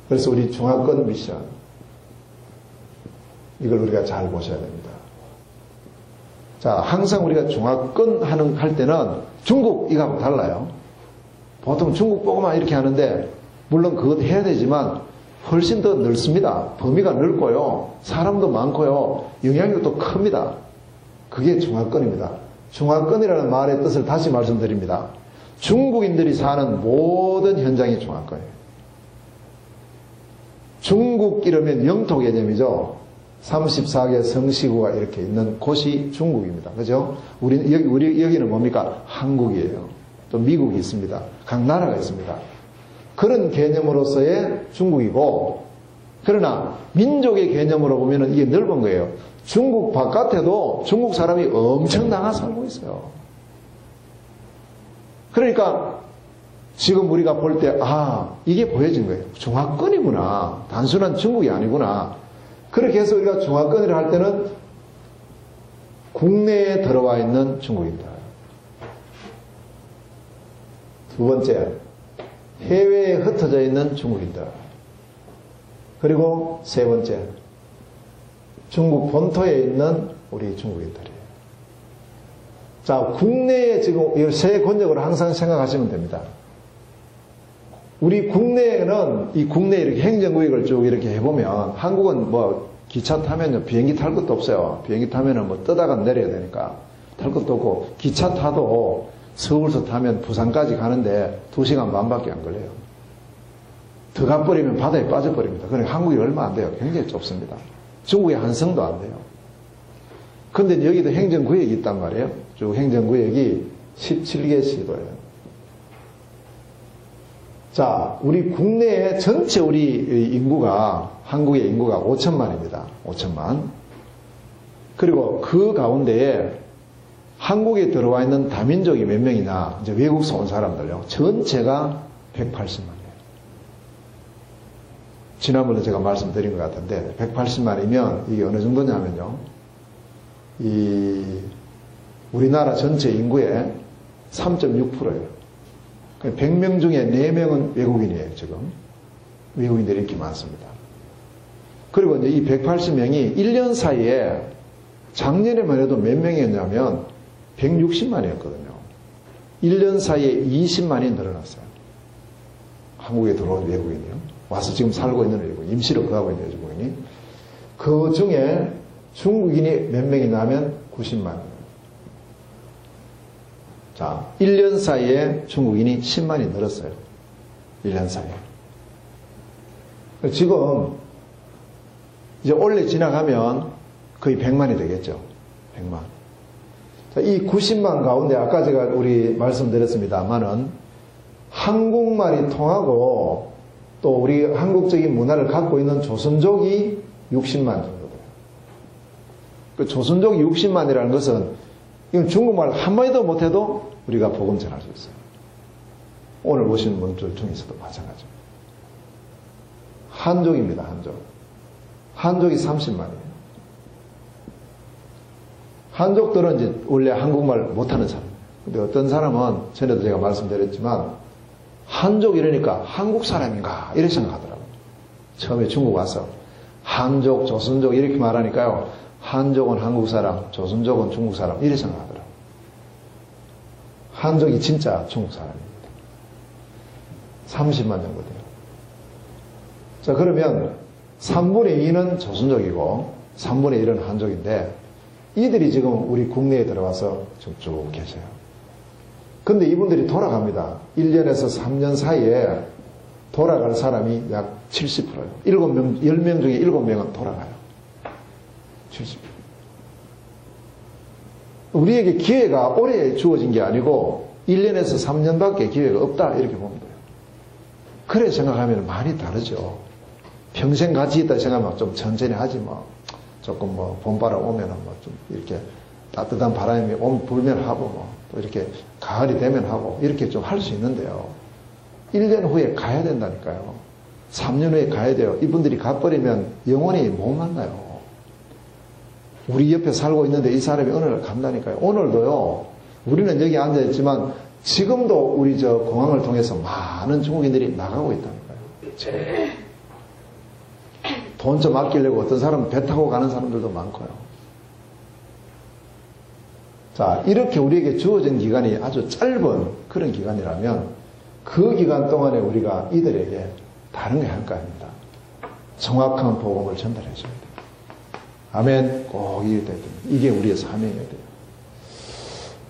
그래서 우리 중화권 미션, 이걸 우리가 잘 보셔야 됩니다. 자, 항상 우리가 중화권 할 때는 중국 이거하고 달라요. 보통 중국 보고만 이렇게 하는데 물론 그것도 해야 되지만 훨씬 더 넓습니다. 범위가 넓고요. 사람도 많고요. 영향력도 큽니다. 그게 중화권입니다. 중화권이라는 말의 뜻을 다시 말씀드립니다. 중국인들이 사는 모든 현장이 중화권이에요. 중국 이러면 영토 개념이죠. 34개 성시구가 이렇게 있는 곳이 중국입니다. 그죠? 여기는 뭡니까? 한국이에요. 또 미국이 있습니다. 각 나라가 있습니다. 그런 개념으로서의 중국이고, 그러나 민족의 개념으로 보면 이게 넓은 거예요. 중국 바깥에도 중국 사람이 엄청 나가 살고 있어요. 그러니까 지금 우리가 볼 때, 이게 보여진 거예요. 중화권이구나. 단순한 중국이 아니구나. 그렇게 해서 우리가 중화권이라 할 때는 국내에 들어와 있는 중국입니다. 두 번째, 해외에 흩어져 있는 중국인들. 그리고 세 번째, 중국 본토에 있는 우리 중국인들이에요. 자, 국내에 지금 이 세 권역으로 항상 생각하시면 됩니다. 우리 국내에는 이 국내 이렇게 행정구역을 쭉 이렇게 해보면 한국은 뭐 기차 타면요 비행기 탈 것도 없어요. 비행기 타면은 뭐 뜨다가 내려야 되니까 탈 것도 없고, 기차 타도 서울서 타면 부산까지 가는데 2시간 반밖에 안 걸려요. 더 가버리면 바다에 빠져버립니다. 그러니까 한국이 얼마 안 돼요. 굉장히 좁습니다. 중국의 한 성도 안 돼요. 근데 여기도 행정구역이 있단 말이에요. 쭉 행정구역이 17개 시도예요. 자, 우리 국내에 전체 우리 인구가, 한국의 인구가 5천만입니다. 5천만. 그리고 그 가운데에 한국에 들어와 있는 다민족이 몇 명이나, 이제 외국에서 온 사람들요. 전체가 180만이에요. 지난번에 제가 말씀드린 것 같은데, 180만이면 이게 어느 정도냐면요. 우리나라 전체 인구의 3.6%예요. 100명 중에 4명은 외국인이에요, 지금. 외국인들이 이렇게 많습니다. 그리고 이제 이 180명이 1년 사이에 작년에만 해도 몇 명이었냐면 160만이었거든요. 1년 사이에 20만이 늘어났어요. 한국에 들어온 외국인이요. 와서 지금 살고 있는 외국인, 임시로 거하고 있는 외국인이. 그 중에 중국인이 몇 명이나 하면 90만. 자, 1년 사이에 중국인이 10만이 늘었어요. 1년 사이에. 지금 이제 올해 지나가면 거의 100만이 되겠죠. 100만. 자, 이 90만 가운데 아까 제가 우리 말씀드렸습니다만은 한국말이 통하고 또 우리 한국적인 문화를 갖고 있는 조선족이 60만 정도 돼요. 그 조선족이 60만이라는 것은 이건 중국말 한마디도 못해도 우리가 복음 전할 수 있어요. 오늘 보시는 분들 중에서도 마찬가지입니다. 한족입니다. 한족이 30만이에요. 한족들은 이제 원래 한국말 못하는 사람이에요. 근데 어떤 사람은 전에도 제가 말씀드렸지만 한족 이러니까 한국 사람인가 이렇게 생각하더라고요. 처음에 중국 와서 한족, 조선족 이렇게 말하니까요. 한족은 한국 사람, 조선족은 중국 사람 이렇게 생각하더라고요. 한족이 진짜 중국 사람입니다. 30만 정도 돼요. 자, 그러면 3분의 2는 조선족이고 3분의 1은 한족인데 이들이 지금 우리 국내에 들어와서 쭉 계세요. 근데 이분들이 돌아갑니다. 1년에서 3년 사이에 돌아갈 사람이 약 70%예요. 10명 중에 7명은 돌아가요. 70%. 우리에게 기회가 오래 주어진 게 아니고 1년에서 3년밖에 기회가 없다 이렇게 보면 돼요. 그래 생각하면 많이 다르죠. 평생 같이 있다 생각하면 좀 천천히 하지 뭐. 조금 뭐 봄바람 오면은 뭐 좀 이렇게 따뜻한 바람이 불면 하고 뭐 또 이렇게 가을이 되면 하고 이렇게 좀 할 수 있는데요. 1년 후에 가야 된다니까요. 3년 후에 가야 돼요. 이분들이 가버리면 영원히 못 만나요. 우리 옆에 살고 있는데 이 사람이 어느 날 간다니까요. 오늘도요. 우리는 여기 앉아있지만 지금도 우리 저 공항을 통해서 많은 중국인들이 나가고 있다니까요. 돈 좀 아끼려고 어떤 사람은 배 타고 가는 사람들도 많고요. 자, 이렇게 우리에게 주어진 기간이 아주 짧은 그런 기간이라면 그 기간 동안에 우리가 이들에게 다른 게 할까 합니다. 정확한 복음을 전달해 줘야 돼요. 아멘. 꼭 이게 돼야 됩니다. 이게 우리의 사명이어야 돼요.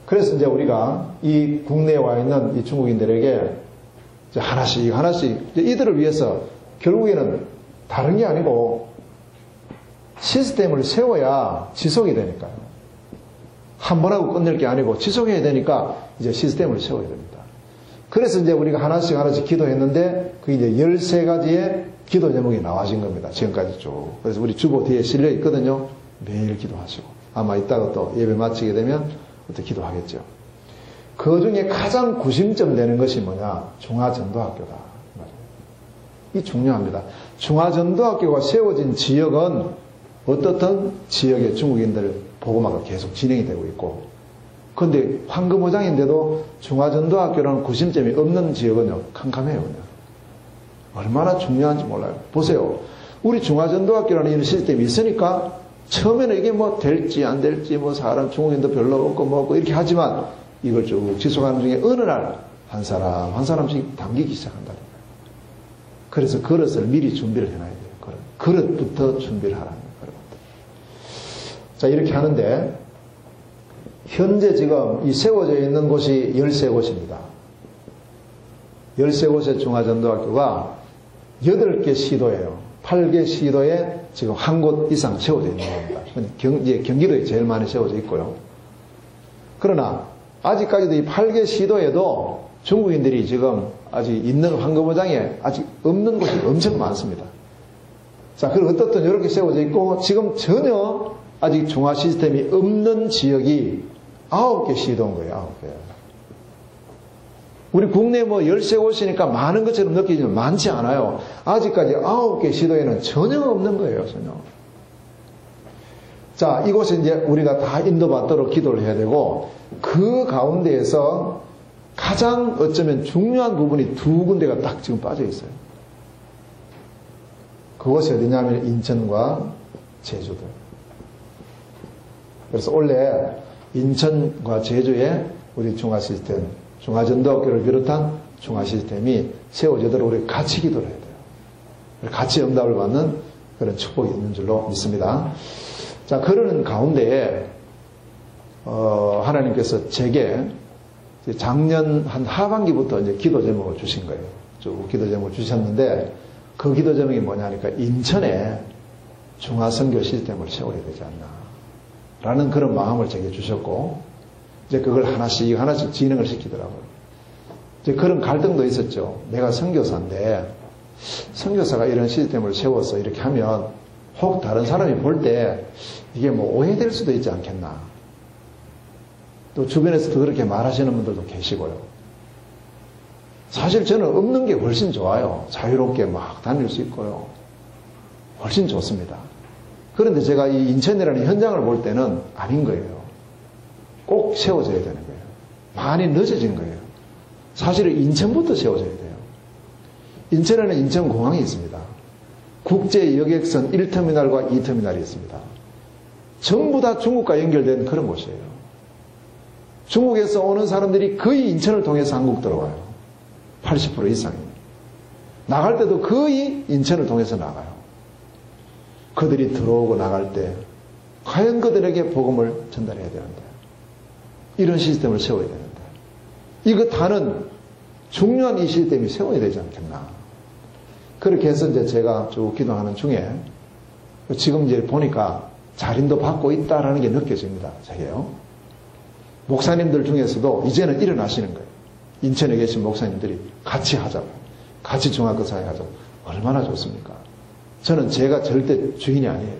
그래서 이제 우리가 이 국내에 와 있는 이 중국인들에게 이제 하나씩 이들을 위해서 결국에는 다른 게 아니고 시스템을 세워야 지속이 되니까요. 한 번 하고 끝낼 게 아니고 지속해야 되니까 이제 시스템을 세워야 됩니다. 그래서 이제 우리가 하나씩 기도했는데 그게 이제 13가지의 기도 제목이 나와진 겁니다. 지금까지 쭉. 그래서 우리 주보 뒤에 실려 있거든요. 매일 기도하시고. 아마 이따가 또 예배 마치게 되면 그때 기도하겠죠. 그 중에 가장 구심점 되는 것이 뭐냐? 중화전도학교다. 이 중요합니다. 중화전도학교가 세워진 지역은 어떻든 지역의 중국인들 복음화가 계속 진행이 되고 있고, 그런데 황금호장인데도 중화전도학교라는 구심점이 없는 지역은요, 캄캄해요. 그냥. 얼마나 중요한지 몰라요. 보세요. 우리 중화전도학교라는 이런 시스템이 있으니까 처음에는 이게 뭐 될지 안 될지 뭐 사람 중국인도 별로 없고 뭐 없고 이렇게 하지만 이걸 쭉 지속하는 중에 어느 날 한 사람 한 사람씩 당기기 시작한다는 거예요. 그래서 그릇을 미리 준비를 해놔야 돼요. 그릇부터 준비를 하라는 거예요. 자, 이렇게 하는데 현재 지금 이 세워져 있는 곳이 13곳입니다. 13곳의 중화전도학교가 8개 시도예요. 8개 시도에 지금 한 곳 이상 세워져 있는 겁니다. 경기도에 제일 많이 세워져 있고요. 그러나 아직까지도 이 8개 시도에도 중국인들이 지금 아직 있는 황금호장에 아직 없는 곳이 엄청 많습니다. 자, 그리고 어떻든 이렇게 세워져 있고 지금 전혀 아직 중화 시스템이 없는 지역이 9개 시도인 거예요. 9개. 우리 국내 뭐 13곳이니까 많은 것처럼 느끼지만 많지 않아요. 아직까지 9개 시도에는 전혀 없는 거예요. 전혀. 자, 이곳에 이제 우리가 다 인도받도록 기도를 해야 되고 그 가운데에서 가장 어쩌면 중요한 부분이 2군데가 딱 지금 빠져 있어요. 그것이 어디냐면 인천과 제주도. 그래서 원래 인천과 제주에 우리 중화 시스템, 중화전도학교를 비롯한 중화 시스템이 세워지도록 우리 같이 기도를 해야 돼요. 같이 응답을 받는 그런 축복이 있는 줄로 믿습니다. 자, 그러는 가운데에 하나님께서 제게 작년 한 하반기부터 이제 기도 제목을 주신 거예요. 쭉 기도 제목을 주셨는데 그 기도 제목이 뭐냐니까 인천에 중화선교 시스템을 세워야 되지 않나 라는 그런 마음을 제게 주셨고, 이제 그걸 하나씩 진행을 시키더라고요. 이제 그런 갈등도 있었죠. 내가 선교사인데 선교사가 이런 시스템을 세워서 이렇게 하면 혹 다른 사람이 볼 때 이게 뭐 오해될 수도 있지 않겠나. 또 주변에서도 그렇게 말하시는 분들도 계시고요. 사실 저는 없는 게 훨씬 좋아요. 자유롭게 막 다닐 수 있고요. 훨씬 좋습니다. 그런데 제가 이 인천이라는 현장을 볼 때는 아닌 거예요. 꼭 세워져야 되는 거예요. 많이 늦어진 거예요. 사실은 인천부터 세워져야 돼요. 인천에는 인천공항이 있습니다. 국제여객선 1터미널과 2터미널이 있습니다. 전부 다 중국과 연결된 그런 곳이에요. 중국에서 오는 사람들이 거의 인천을 통해서 한국 들어와요. 80% 이상이. 나갈 때도 거의 인천을 통해서 나가요. 그들이 들어오고 나갈 때 과연 그들에게 복음을 전달해야 되는데, 이런 시스템을 세워야 되는데, 이거 다는 중요한 이 시스템이 세워야 되지 않겠나. 그렇게 해서 이제 제가 쭉 기도하는 중에 지금 이제 보니까 자린도 받고 있다라는 게 느껴집니다. 제게요. 목사님들 중에서도 이제는 일어나시는 거예요. 인천에 계신 목사님들이 같이 하자고, 같이 중학교 사회 하자고. 얼마나 좋습니까? 저는 제가 절대 주인이 아니에요.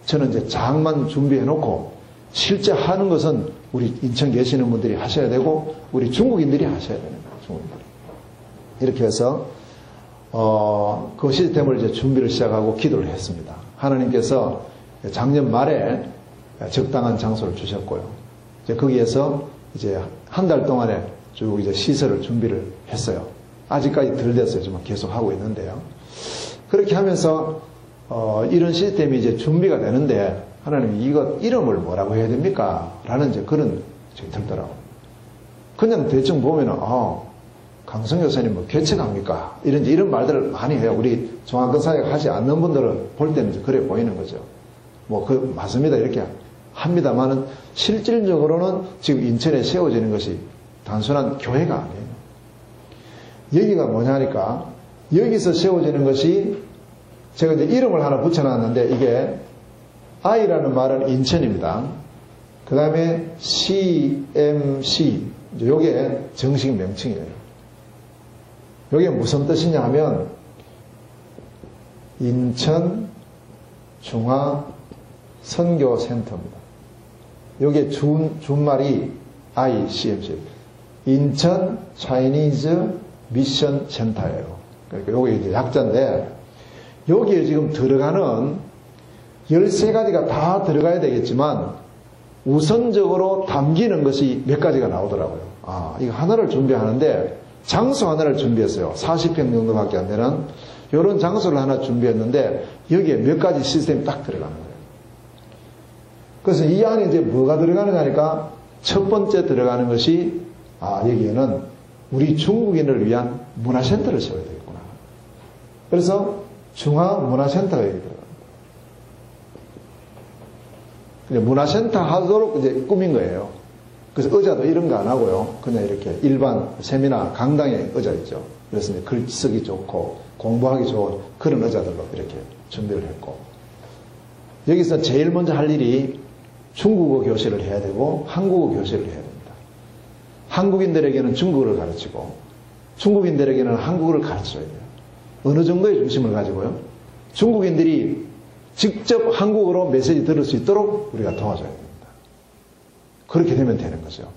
저는 이제 장만 준비해놓고 실제 하는 것은 우리 인천 계시는 분들이 하셔야 되고 우리 중국인들이 하셔야 되는 거예요. 중국인들이. 이렇게 해서 그 시스템을 이제 준비를 시작하고 기도를 했습니다. 하나님께서 작년 말에 적당한 장소를 주셨고요. 이제 거기에서 이제 한 달 동안에 쭉 이제 시설을 준비를 했어요. 아직까지 덜 됐어요. 좀 계속 하고 있는데요. 그렇게 하면서 이런 시스템이 이제 준비가 되는데 하나님이 이거 이름을 뭐라고 해야 됩니까? 라는 이제 그런 생각이 들더라고요. 그냥 대충 보면은 강성 교사님 뭐 개척합니까? 이런 말들을 많이 해요. 우리 종합근사회가 하지 않는 분들은 볼 때는 그래 보이는 거죠. 뭐 맞습니다. 이렇게 합니다만은 실질적으로는 지금 인천에 세워지는 것이 단순한 교회가 아니에요. 여기가 뭐냐니까 여기서 세워지는 것이 제가 이제 이름을 하나 붙여놨는데 이게 I라는 말은 인천입니다. 그 다음에 CMC 이게 정식 명칭이에요. 이게 무슨 뜻이냐 하면 인천 중화 선교센터입니다. 이게 준말이 ICMC 인천 차이니즈 미션 센터예요. 그러니까 요게 이제 약자인데 여기에 지금 들어가는 13가지가 다 들어가야 되겠지만 우선적으로 담기는 것이 몇 가지가 나오더라고요. 이거 하나를 준비하는데 장소 하나를 준비했어요. 40평 정도밖에 안 되는 이런 장소를 하나 준비했는데 여기에 몇 가지 시스템이 딱 들어가는 거예요. 그래서 이 안에 이제 뭐가 들어가느냐니까 첫 번째 들어가는 것이 여기에는 우리 중국인을 위한 문화센터를 세워야 되겠구나. 그래서 중화문화센터가 여기 들어갑니다. 문화센터 하도록 이제 꾸민 거예요. 그래서 의자도 이런 거 안 하고요. 그냥 이렇게 일반 세미나 강당에 의자 있죠. 그래서 글 쓰기 좋고 공부하기 좋은 그런 의자들로 이렇게 준비를 했고, 여기서 제일 먼저 할 일이 중국어 교실을 해야 되고 한국어 교실을 해야 됩니다. 한국인들에게는 중국어를 가르치고 중국인들에게는 한국어를 가르쳐야 돼요. 어느 정도의 중심을 가지고요. 중국인들이 직접 한국어로 메시지 들을 수 있도록 우리가 도와줘야 됩니다. 그렇게 되면 되는 거죠.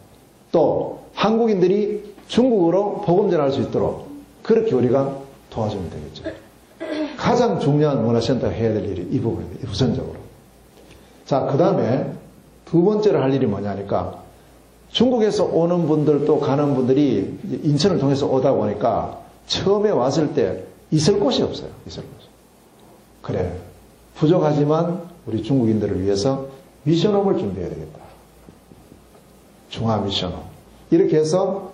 또 한국인들이 중국어로 복음 전할 수 있도록 그렇게 우리가 도와주면 되겠죠. 가장 중요한 문화센터가 해야 될 일이 이 부분입니다. 우선적으로. 자, 그 다음에 두 번째로 할 일이 뭐냐니까 중국에서 오는 분들 또 가는 분들이 인천을 통해서 오다 보니까 처음에 왔을 때 있을 곳이 없어요. 있을 곳이. 그래. 부족하지만 우리 중국인들을 위해서 미션홈을 준비해야 되겠다. 중화 미션홈. 이렇게 해서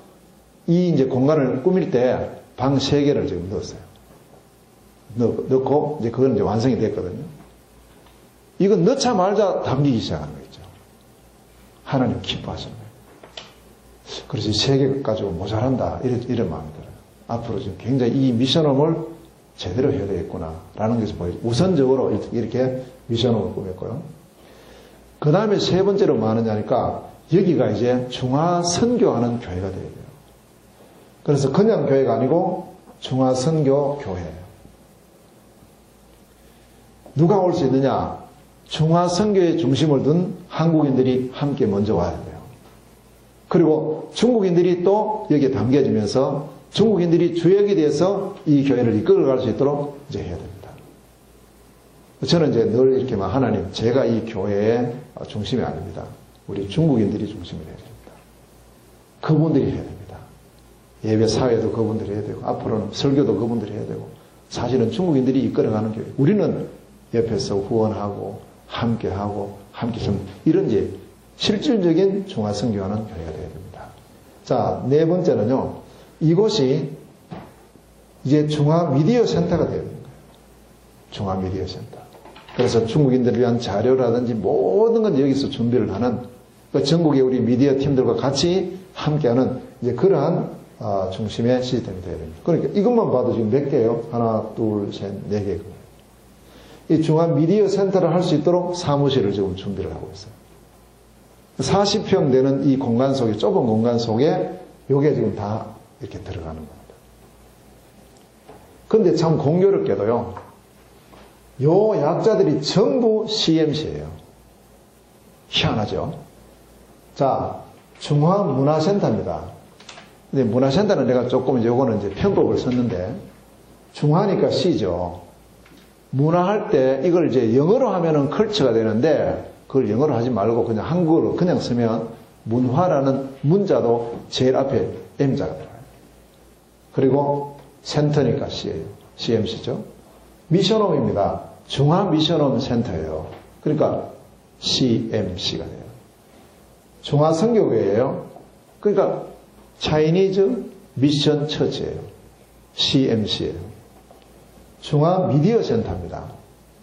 이 이제 공간을 꾸밀 때 방 3개를 지금 넣었어요. 넣고 이제 그건 이제 완성이 됐거든요. 이건 넣자마자 담기기 시작하는 거 있죠. 하나님 기뻐하시는 거예요. 그래서 3개 가지고 모자란다. 이런 마음이 들어요. 앞으로 지금 굉장히 이 미션홈을 제대로 해야 되겠구나라는 것을 보여요. 우선적으로 이렇게 미션홈을 꾸몄고요. 그 다음에 세 번째로 뭐 하느냐니까 여기가 이제 중화선교하는 교회가 되어야 돼요. 그래서 그냥 교회가 아니고 중화선교 교회예요. 누가 올 수 있느냐? 중화선교의 중심을 둔 한국인들이 함께 먼저 와야 돼요. 그리고 중국인들이 또 여기에 담겨지면서 중국인들이 주역이 돼서 이 교회를 이끌어갈 수 있도록 이제 해야 됩니다. 저는 이제 늘 이렇게 막 하나님, 제가 이 교회의 중심이 아닙니다. 우리 중국인들이 중심을 해야 됩니다. 그분들이 해야 됩니다. 예배 사회도 그분들이 해야 되고, 앞으로는 설교도 그분들이 해야 되고, 사실은 중국인들이 이끌어가는 교회. 우리는 옆에서 후원하고, 함께하고, 함께 좀, 이런 이제 실질적인 중화선교하는 교회가 되어야 됩니다. 자, 네 번째는요, 이곳이 이제 중화미디어 센터가 되어야 됩니다. 중화미디어 센터. 그래서 중국인들을 위한 자료라든지 모든 건 여기서 준비를 하는 전국의 우리 미디어 팀들과 같이 함께하는 이제 그러한 중심의 시스템이 되어야 됩니다. 그러니까 이것만 봐도 지금 몇 개예요? 하나, 둘, 셋, 네 개. 이 중화미디어 센터를 할 수 있도록 사무실을 지금 준비를 하고 있어요. 40평 되는 이 공간 속에, 좁은 공간 속에 요게 지금 다 이렇게 들어가는 겁니다. 근데 참 공교롭게도요, 요 약자들이 전부 CMC예요. 희한하죠? 자, 중화문화센터입니다. 근데 문화센터는 내가 조금 이제 요거는 이제 편법을 썼는데, 중화니까 C죠. 문화할 때 이걸 이제 영어로 하면은 컬처가 되는데, 그걸 영어로 하지 말고 그냥 한국어로 그냥 쓰면 문화라는 문자도 제일 앞에 M자가 들어가요. 그리고 센터니까 C예요. CMC죠. 미션홈입니다. 중화미션홈 센터예요. 그러니까 CMC가 돼요. 중화선교회예요. 그러니까 차이니즈 미션 처치예요. CMC예요. 중화미디어 센터입니다.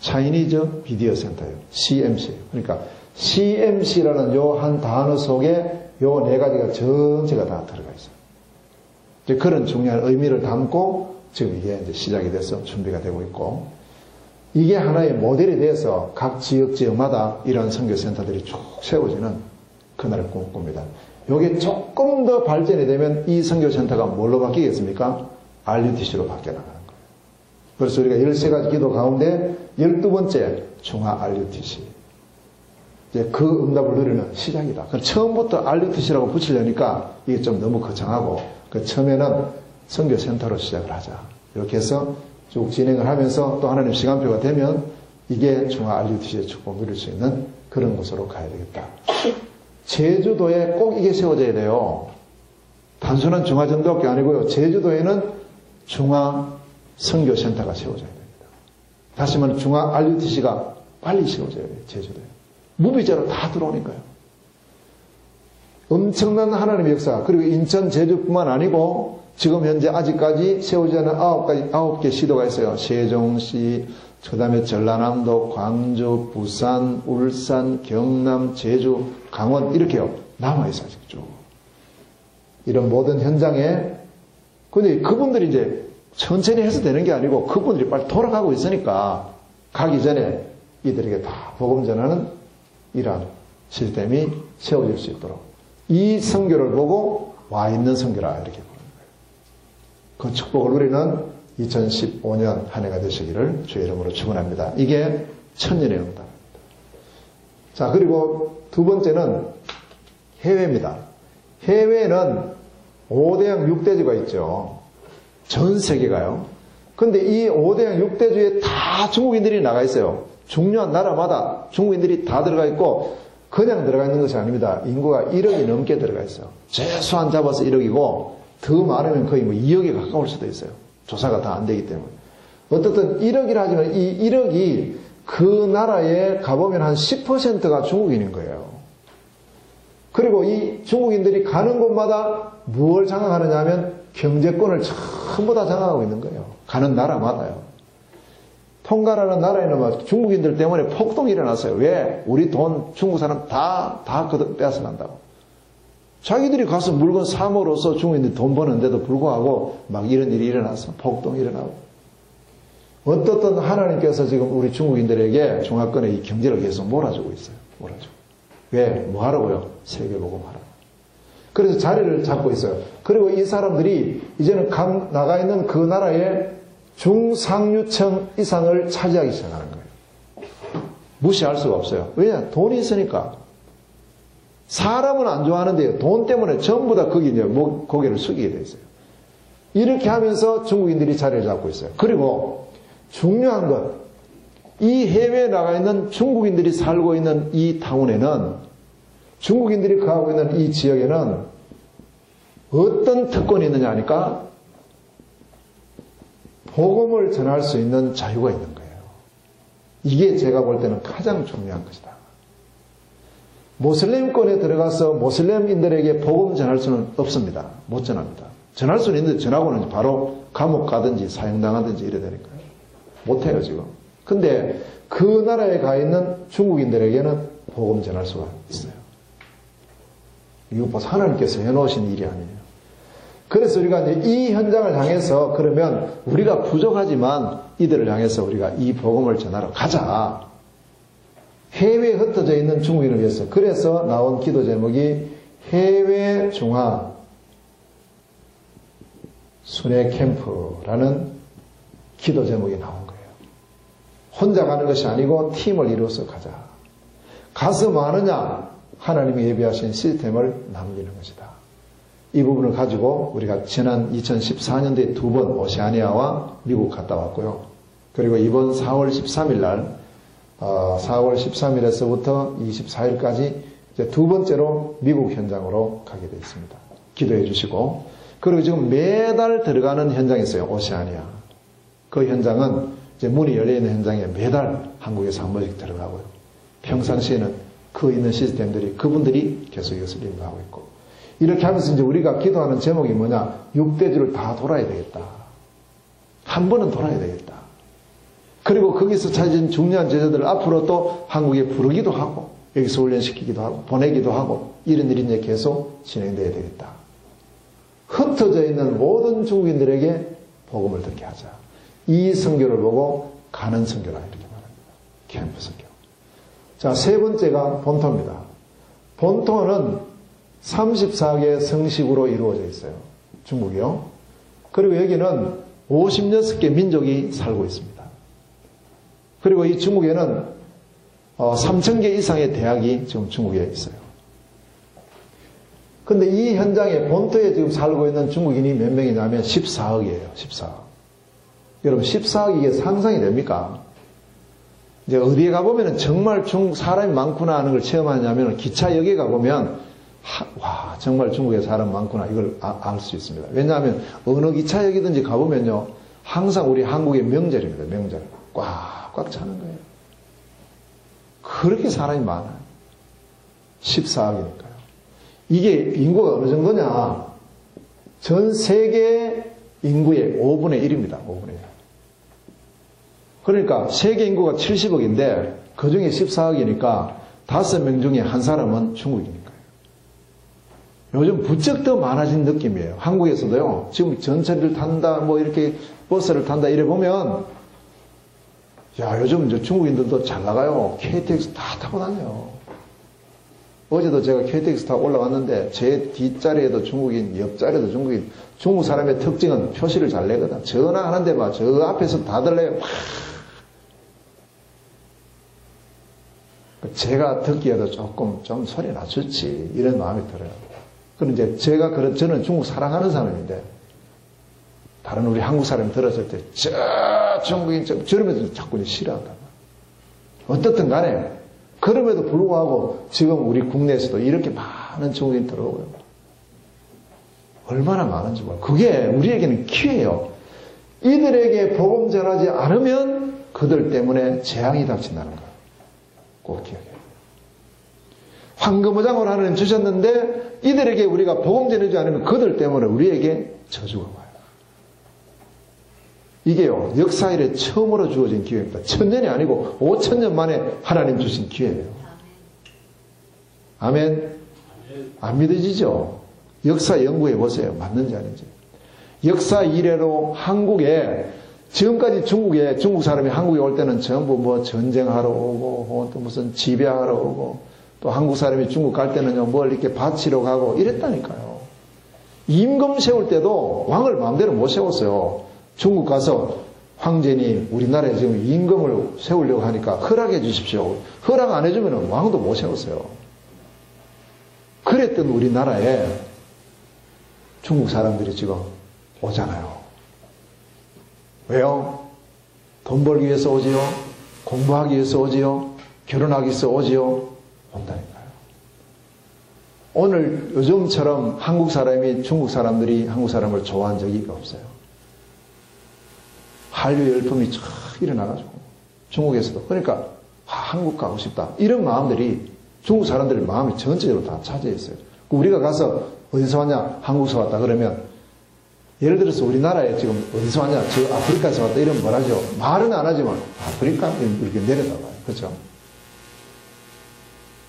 차이니즈 미디어 센터예요. CMC예요. 그러니까 CMC라는 요 한 단어 속에 요 네 가지가 전체가 다 들어가 있어요. 이제 그런 중요한 의미를 담고 지금 이게 이제 시작이 돼서 준비가 되고 있고, 이게 하나의 모델이 돼서 각 지역마다 이런 선교센터들이 쭉 세워지는 그날을 꿈꿉니다. 이게 조금 더 발전이 되면 이 선교센터가 뭘로 바뀌겠습니까? RUTC로 바뀌어 나가는 거예요. 그래서 우리가 13가지 기도 가운데 12번째 중화 RUTC. 이제 그 응답을 누리는 시작이다. 처음부터 RUTC라고 붙이려니까 이게 좀 너무 거창하고, 처음에는 선교센터로 시작을 하자. 이렇게 해서 쭉 진행을 하면서 또 하나님 시간표가 되면 이게 중화 RUTC의 축복 누릴 수 있는 그런 곳으로 가야 되겠다. 제주도에 꼭 이게 세워져야 돼요. 단순한 중화전도학교 아니고요. 제주도에는 중화 선교센터가 세워져야 됩니다. 다시 말하면 중화 RUTC가 빨리 세워져야 돼요. 제주도에. 무비자로 다 들어오니까요. 엄청난 하나님의 역사, 그리고 인천, 제주뿐만 아니고 지금 현재 아직까지 세우지 않은 9개 시도가 있어요. 세종시, 그 다음에 전라남도, 광주, 부산, 울산, 경남, 제주, 강원 이렇게요. 남아있어요. 아직 쭉. 이런 모든 현장에, 근데 그분들이 이제 천천히 해서 되는 게 아니고 그분들이 빨리 돌아가고 있으니까 가기 전에 이들에게 다 복음 전하는 이러한 시스템이 세워질 수 있도록 이 선교를 보고 와 있는 선교라 이렇게 보는 거예요. 그 축복을 누리는 2015년 한 해가 되시기를 주의 이름으로 축원합니다. 이게 천년의 응답입니다. 자, 그리고 두 번째는 해외입니다. 해외에는 5대양 6대주가 있죠. 전 세계가요. 근데 이 5대양 6대주에 다 중국인들이 나가 있어요. 중요한 나라마다 중국인들이 다 들어가 있고 그냥 들어가 있는 것이 아닙니다. 인구가 1억이 넘게 들어가 있어요. 최소한 잡아서 1억이고 더 많으면 거의 뭐 2억에 가까울 수도 있어요. 조사가 다 안 되기 때문에. 어떻든 1억이라 하지만 이 1억이 그 나라에 가보면 한 10%가 중국인인 거예요. 그리고 이 중국인들이 가는 곳마다 무엇을 장악하느냐 하면 경제권을 전부 다 장악하고 있는 거예요. 가는 나라마다요. 통가라는 나라에는 막 중국인들 때문에 폭동이 일어났어요. 왜? 우리 돈 중국 사람 다 빼앗아 간다고. 자기들이 가서 물건 사므로써 중국인들이 돈 버는데도 불구하고 막 이런 일이 일어났어. 폭동이 일어나고. 어떻든 하나님께서 지금 우리 중국인들에게 중화권의 이 경제를 계속 몰아주고 있어요. 몰아주고. 왜? 뭐 하라고요? 세계복음 하라고. 그래서 자리를 잡고 있어요. 그리고 이 사람들이 이제는 나가 있는 그 나라의 중상류층 이상을 차지하기 시작하는 거예요. 무시할 수가 없어요. 왜냐? 돈이 있으니까. 사람은 안 좋아하는데요. 돈 때문에 전부 다 거기 이제 고개를 숙이게 돼 있어요. 이렇게 하면서 중국인들이 자리를 잡고 있어요. 그리고 중요한 것, 이 해외에 나가 있는 중국인들이 살고 있는 이 타운에는, 중국인들이 거하고 있는 이 지역에는 어떤 특권이 있느냐 하니까 복음을 전할 수 있는 자유가 있는 거예요. 이게 제가 볼 때는 가장 중요한 것이다. 모슬렘권에 들어가서 모슬렘인들에게 복음 전할 수는 없습니다. 못 전합니다. 전할 수는 있는데 전하고는 바로 감옥 가든지 사형당하든지 이래 되니까요. 못해요 지금. 근데 그 나라에 가 있는 중국인들에게는 복음 전할 수가 있어요. 이거 뭐 하나님께서 해놓으신 일이 아니에요. 그래서 우리가 이제 이 현장을 향해서 그러면 우리가 부족하지만 이들을 향해서 우리가 이 복음을 전하러 가자. 해외에 흩어져 있는 중국인을 위해서. 그래서 나온 기도 제목이 해외 중화 순회 캠프라는 기도 제목이 나온 거예요. 혼자 가는 것이 아니고 팀을 이루어서 가자. 가서 뭐 하느냐? 하나님이 예비하신 시스템을 남기는 것이다. 이 부분을 가지고 우리가 지난 2014년도에 2번 오세아니아와 미국 갔다 왔고요. 그리고 이번 4월 13일 날 4월 13일에서부터 24일까지 이제 2번째로 미국 현장으로 가게 되어 있습니다. 기도해 주시고, 그리고 지금 매달 들어가는 현장이 있어요. 오세아니아. 그 현장은 이제 문이 열려있는 현장에 매달 한국에서 한 번씩 들어가고요. 평상시에는 그 있는 시스템들이 그분들이 계속 이것을 인도하고 있고, 이렇게 하면서 이제 우리가 기도하는 제목이 뭐냐? 6대주를 다 돌아야 되겠다. 한 번은 돌아야 되겠다. 그리고 거기서 찾은 중요한 제자들을 앞으로 또 한국에 부르기도 하고, 여기서 훈련시키기도 하고, 보내기도 하고, 이런 일이 이제 계속 진행돼야 되겠다. 흩어져 있는 모든 중국인들에게 복음을 듣게 하자. 이 선교를 보고 가는 선교라 이렇게 말합니다. 캠프 선교. 자, 세 번째가 본토입니다. 본토는 34개 성식으로 이루어져 있어요. 중국이요. 그리고 여기는 56개 민족이 살고 있습니다. 그리고 이 중국에는 3,000개 이상의 대학이 지금 중국에 있어요. 근데 이 현장에 본토에 지금 살고 있는 중국인이 몇 명이냐면 14억이에요. 14억. 여러분 14억 이게 상상이 됩니까? 이제 어디에 가보면 정말 중국 사람이 많구나 하는 걸 체험하냐면 기차역에 가보면 와 정말 중국에 사람 많구나 이걸 알 수 있습니다. 왜냐하면 어느 기차역이든지 가보면요 항상 우리 한국의 명절입니다. 명절 꽉꽉 차는 거예요. 그렇게 사람이 많아요. 14억이니까요. 이게 인구가 어느 정도냐? 전 세계 인구의 5분의 1입니다. 5분의 1. 그러니까 세계 인구가 70억인데 그 중에 14억이니까 5명 중에 한 사람은 중국이니까요. 요즘 부쩍 더 많아진 느낌이에요. 한국에서도요. 지금 전철을 탄다, 뭐 이렇게 버스를 탄다 이래 보면 야 요즘 이제 중국인들도 잘 나가요. KTX 다 타고 다녀요. 어제도 제가 KTX 타고 올라왔는데 제 뒷자리에도 중국인, 옆자리에도 중국인. 중국 사람의 특징은 표시를 잘 내거든. 전화하는데 막 저 앞에서 다들 내요. 제가 듣기에도 좀 소리 낮췄지 이런 마음이 들어요. 그런데 제가 저는 중국 사랑하는 사람인데 다른 우리 한국 사람이 들었을 때 저 중국인 저러면서 자꾸 싫어한다. 어떻든 간에 그럼에도 불구하고 지금 우리 국내에서도 이렇게 많은 중국인이 들어오고요. 얼마나 많은지 몰라요. 그게 우리에게는 기회예요. 이들에게 복음 전하지 않으면 그들 때문에 재앙이 닥친다는 거예요. 꼭 기억해요. 황금어장을 하나님 주셨는데 이들에게 우리가 복음 전하지 않으면 그들 때문에 우리에게 저주가 와요. 이게요 역사 이래 처음으로 주어진 기회입니다. 1000년이 아니고 5000년 만에 하나님 주신 기회예요. 아멘. 안 믿어지죠? 역사 연구해 보세요. 맞는지 아닌지. 역사 이래로 한국에 지금까지 중국 사람이 한국에 올 때는 전부 뭐 전쟁하러 오고, 또 무슨 지배하러 오고, 또 한국 사람이 중국 갈 때는요, 뭘 이렇게 바치러 가고 이랬다니까요. 임금 세울 때도 왕을 마음대로 못 세웠어요. 중국 가서 황제님, 우리나라에 지금 임금을 세우려고 하니까 허락해 주십시오. 허락 안 해주면 왕도 못 세웠어요. 그랬던 우리나라에 중국 사람들이 지금 오잖아요. 왜요? 돈 벌기 위해서 오지요? 공부하기 위해서 오지요? 결혼하기 위해서 오지요? 온다니까요. 오늘 요즘처럼 한국 사람이 중국 사람들이 한국 사람을 좋아한 적이 없어요. 한류 열풍이 쫙 일어나가지고 중국에서도 그러니까 한국 가고 싶다 이런 마음들이 중국 사람들의 마음이 전체적으로 다 차지했어요. 우리가 가서 어디서 왔냐? 한국에서 왔다 그러면 예를 들어서 우리나라에 지금 어디서 왔냐? 저 아프리카에서 왔다 이러면 뭐라죠? 말은 안 하지만 아프리카? 이렇게 내려다봐요. 그렇죠?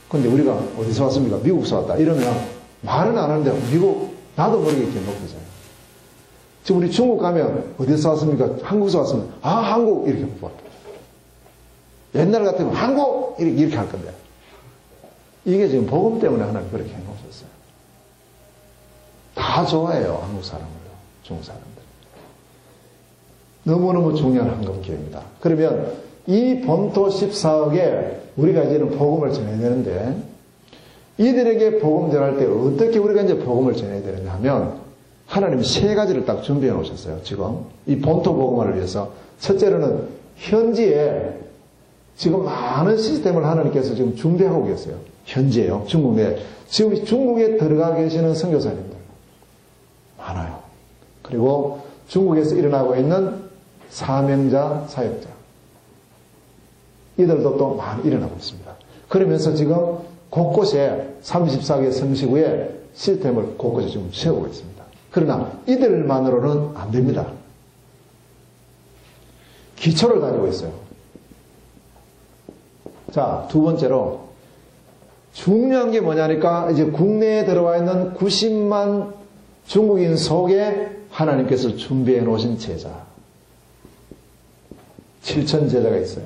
근데 우리가 어디서 왔습니까? 미국에서 왔다 이러면 말은 안 하는데 미국 나도 모르게 이렇게 높여져요. 지금 우리 중국 가면 어디서 왔습니까? 한국에서 왔습니다. 아 한국 이렇게 뭐 옛날 같으면 한국 이렇게 할 건데 이게 지금 복음 때문에 하나님 그렇게 해놓으셨어요. 다 좋아해요. 한국 사람을요. 중국 사람들. 너무너무 중요한 황금기회입니다. 그러면 이 본토 14억에 우리가 이제는 복음을 전해야 되는데 이들에게 복음 전할 때 어떻게 우리가 이제 복음을 전해야 되느냐 하면 하나님이 세 가지를 딱 준비해 놓으셨어요. 지금 이 본토 복음화를 위해서 첫째로는 현지에 지금 많은 시스템을 하나님께서 지금 준비하고 계세요. 현지에요. 중국 내. 지금 중국에 들어가 계시는 선교사님들 많아요. 그리고 중국에서 일어나고 있는 사명자, 사역자 이들도 또 많이 일어나고 있습니다. 그러면서 지금 곳곳에 34개 성시구에 시스템을 곳곳에 지금 세우고 있습니다. 그러나 이들만으로는 안 됩니다. 기초를 다니고 있어요. 자, 두 번째로 중요한 게 뭐냐니까 이제 국내에 들어와 있는 90만 중국인 속에 하나님께서 준비해 놓으신 제자 7천 제자가 있어요.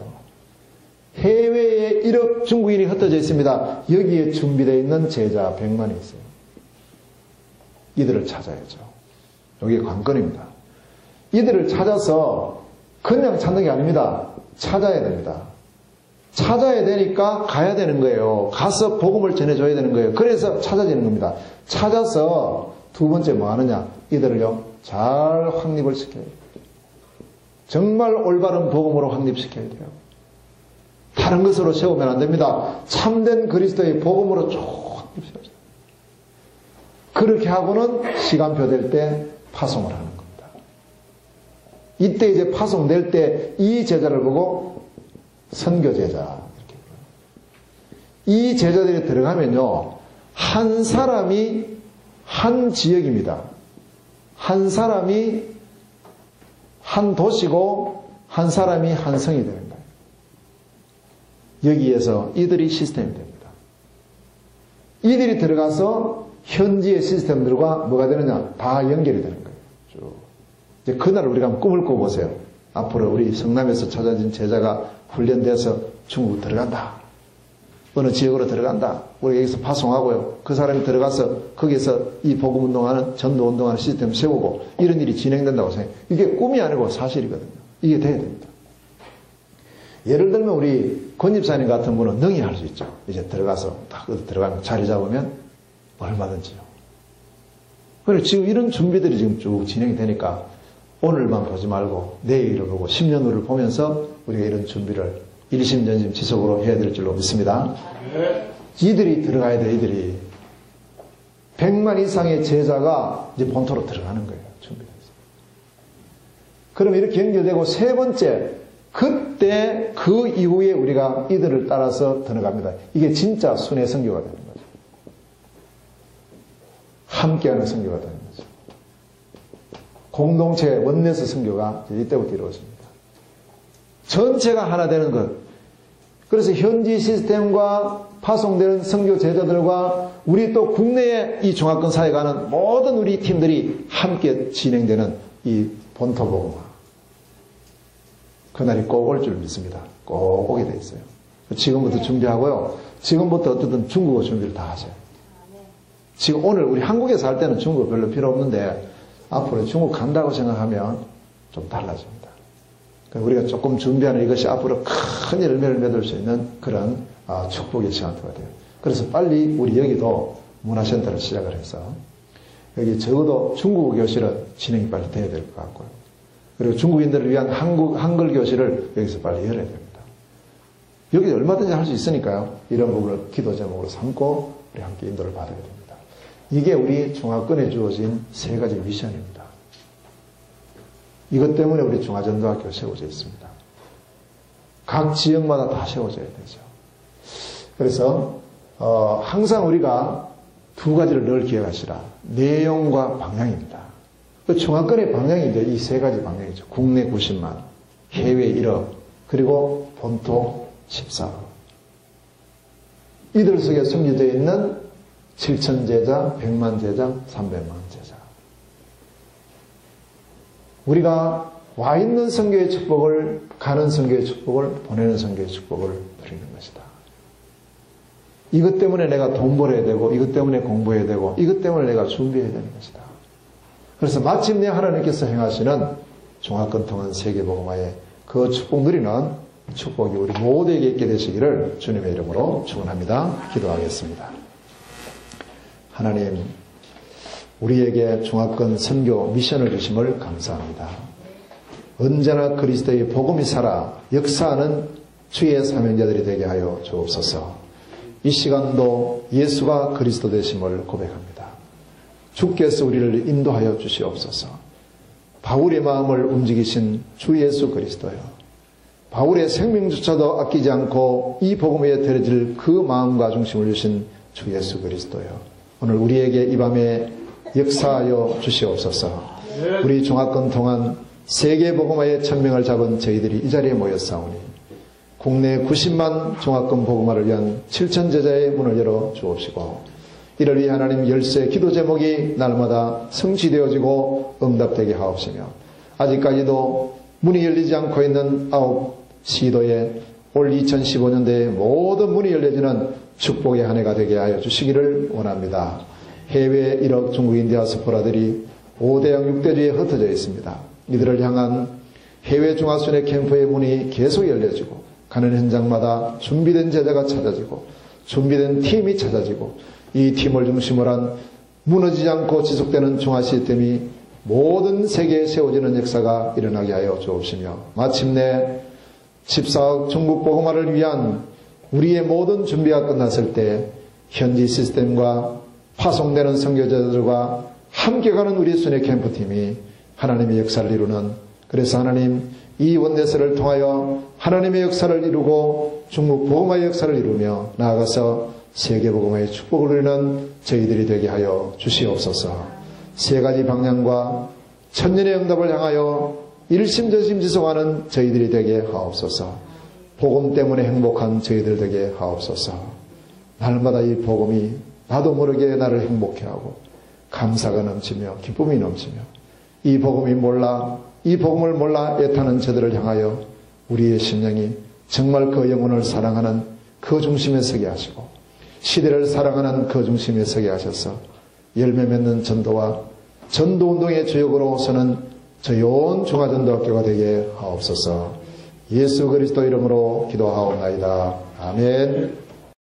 해외에 1억 중국인이 흩어져 있습니다. 여기에 준비되어 있는 제자 100만이 있어요. 이들을 찾아야죠. 여기에 관건입니다. 이들을 찾아서 그냥 찾는 게 아닙니다. 찾아야 됩니다. 찾아야 되니까 가야 되는 거예요. 가서 복음을 전해줘야 되는 거예요. 그래서 찾아지는 겁니다. 찾아서 두 번째 뭐 하느냐? 이들을요, 잘 확립을 시켜야 돼요. 정말 올바른 복음으로 확립시켜야 돼요. 다른 것으로 세우면 안 됩니다. 참된 그리스도의 복음으로 쭉 확립시켜야 돼요. 그렇게 하고는 시간표 될 때 파송을 하는 겁니다. 이때 이제 파송될 때 이 제자를 보고 선교제자 이렇게 불러요. 이 제자들이 들어가면요, 한 사람이 한 지역입니다. 한 사람이 한 도시고 한 사람이 한 성이 되는 거예요. 여기에서 이들이 시스템이 됩니다. 이들이 들어가서 현지의 시스템들과 뭐가 되느냐? 다 연결이 되는 거예요. 쭉. 이제 그날 우리가 한번 꿈을 꿔보세요. 앞으로 우리 성남에서 찾아진 제자가 훈련돼서 중국 들어간다. 어느 지역으로 들어간다. 우리 여기서 파송하고요. 그 사람이 들어가서 거기서 이 복음운동하는 전도운동하는 시스템 세우고 이런 일이 진행된다고 생각해요. 이게 꿈이 아니고 사실이거든요. 이게 돼야 됩니다. 예를 들면 우리 권집사님 같은 분은 능히 할 수 있죠. 이제 들어가서 딱 들어가면 자리 잡으면 얼마든지요. 그래서 지금 이런 준비들이 지금 쭉 진행이 되니까 오늘만 보지 말고 내일을 보고 10년 후를 보면서 우리가 이런 준비를 일심전심 지속으로 해야 될 줄로 믿습니다. 이들이 들어가야 돼. 이들이 100만 이상의 제자가 이제 본토로 들어가는 거예요. 준비돼서. 그럼 이렇게 연결되고 세 번째, 그때 그 이후에 우리가 이들을 따라서 들어갑니다. 이게 진짜 순회 선교가 되는 거죠. 함께하는 선교가 되는 거죠. 공동체 원내스 선교가 이때부터 이루어집니다. 전체가 하나 되는 것. 그래서 현지 시스템과 파송되는 선교 제자들과 우리 또 국내에 이 종합권 사회에 가는 모든 우리 팀들이 함께 진행되는 이 본토 복음화. 그날이 꼭 올 줄 믿습니다. 꼭 오게 돼 있어요. 지금부터 준비하고요. 지금부터 어쨌든 중국어 준비를 다 하세요. 지금 오늘 우리 한국에서 할 때는 중국어 별로 필요 없는데 앞으로 중국 간다고 생각하면 좀 달라집니다. 우리가 조금 준비하는 이것이 앞으로 큰 열매를 맺을 수 있는 그런 축복의 시간대가 돼요. 그래서 빨리 우리 여기도 문화센터를 시작을 해서 여기 적어도 중국어 교실은 진행이 빨리 돼야 될 것 같고요. 그리고 중국인들을 위한 한글 교실을 여기서 빨리 열어야 됩니다. 여기 얼마든지 할 수 있으니까요. 이런 부분을 기도 제목으로 삼고 우리 함께 인도를 받아야 됩니다. 이게 우리 중화권에 주어진 3가지 미션입니다. 이것 때문에 우리 중화전도학교가 세워져 있습니다. 각 지역마다 다 세워져야 되죠. 그래서 항상 우리가 2가지를 늘 기억하시라. 내용과 방향입니다. 그 중화권의 방향이 이제 이 3가지 방향이죠. 국내 90만, 해외 1억, 그리고 본토 14억. 이들 속에 숨겨져 있는 7천 제자, 100만 제자, 300만 제자. 우리가 와 있는 선교의 축복을, 가는 선교의 축복을, 보내는 선교의 축복을 드리는 것이다. 이것 때문에 내가 돈 벌어야 되고, 이것 때문에 공부해야 되고, 이것 때문에 내가 준비해야 되는 것이다. 그래서 마침내 하나님께서 행하시는 중화권 통한 세계복음화의 그 축복 누리는 축복이 우리 모두에게 있게 되시기를 주님의 이름으로 축원합니다. 기도하겠습니다. 하나님, 우리에게 중화권 선교 미션을 주심을 감사합니다. 언제나 그리스도의 복음이 살아 역사하는 주의 사명자들이 되게 하여 주옵소서. 이 시간도 예수가 그리스도 되심을 고백합니다. 주께서 우리를 인도하여 주시옵소서. 바울의 마음을 움직이신 주 예수 그리스도여, 바울의 생명조차도 아끼지 않고 이 복음에 드려질 그 마음과 중심을 주신 주 예수 그리스도여, 오늘 우리에게 이 밤에 역사하여 주시옵소서. 우리 중화권 통한 세계복음화의 천명을 잡은 저희들이 이 자리에 모였사오니 국내 90만 중화권 복음화를 위한 7천 제자의 문을 열어 주옵시고, 이를 위해 하나님 열쇠 기도 제목이 날마다 성취되어지고 응답되게 하옵시며, 아직까지도 문이 열리지 않고 있는 9 시도에 올 2015년도에 모든 문이 열려지는 축복의 한 해가 되게 하여 주시기를 원합니다. 해외 1억 중국인 디아스포라들이 5대양 6대주에 흩어져 있습니다. 이들을 향한 해외 중화순회 캠프의 문이 계속 열려지고, 가는 현장마다 준비된 제자가 찾아지고 준비된 팀이 찾아지고, 이 팀을 중심으로 한 무너지지 않고 지속되는 중화 시스템이 모든 세계에 세워지는 역사가 일어나게 하여 주옵시며, 마침내 14억 중국 복음화를 위한 우리의 모든 준비가 끝났을 때 현지 시스템과 파송되는 선교자들과 함께 가는 우리 순회 캠프팀이 하나님의 역사를 이루는, 그래서 하나님 이 원내스를 통하여 하나님의 역사를 이루고 중국 복음화의 역사를 이루며 나아가서 세계복음화의 축복을 누리는 저희들이 되게 하여 주시옵소서. 3가지 방향과 천년의 응답을 향하여 일심전심 지속하는 저희들이 되게 하옵소서. 복음 때문에 행복한 저희들 되게 하옵소서. 날마다 이 복음이 나도 모르게 나를 행복해 하고 감사가 넘치며 기쁨이 넘치며, 이 복음을 몰라 애타는 저들을 향하여 우리의 심령이 정말 그 영혼을 사랑하는 그 중심에 서게 하시고, 시대를 사랑하는 그 중심에 서게 하셔서 열매 맺는 전도와 전도운동의 주역으로 서는 저온 중화전도학교가 되게 하옵소서. 예수 그리스도 이름으로 기도하옵나이다. 아멘.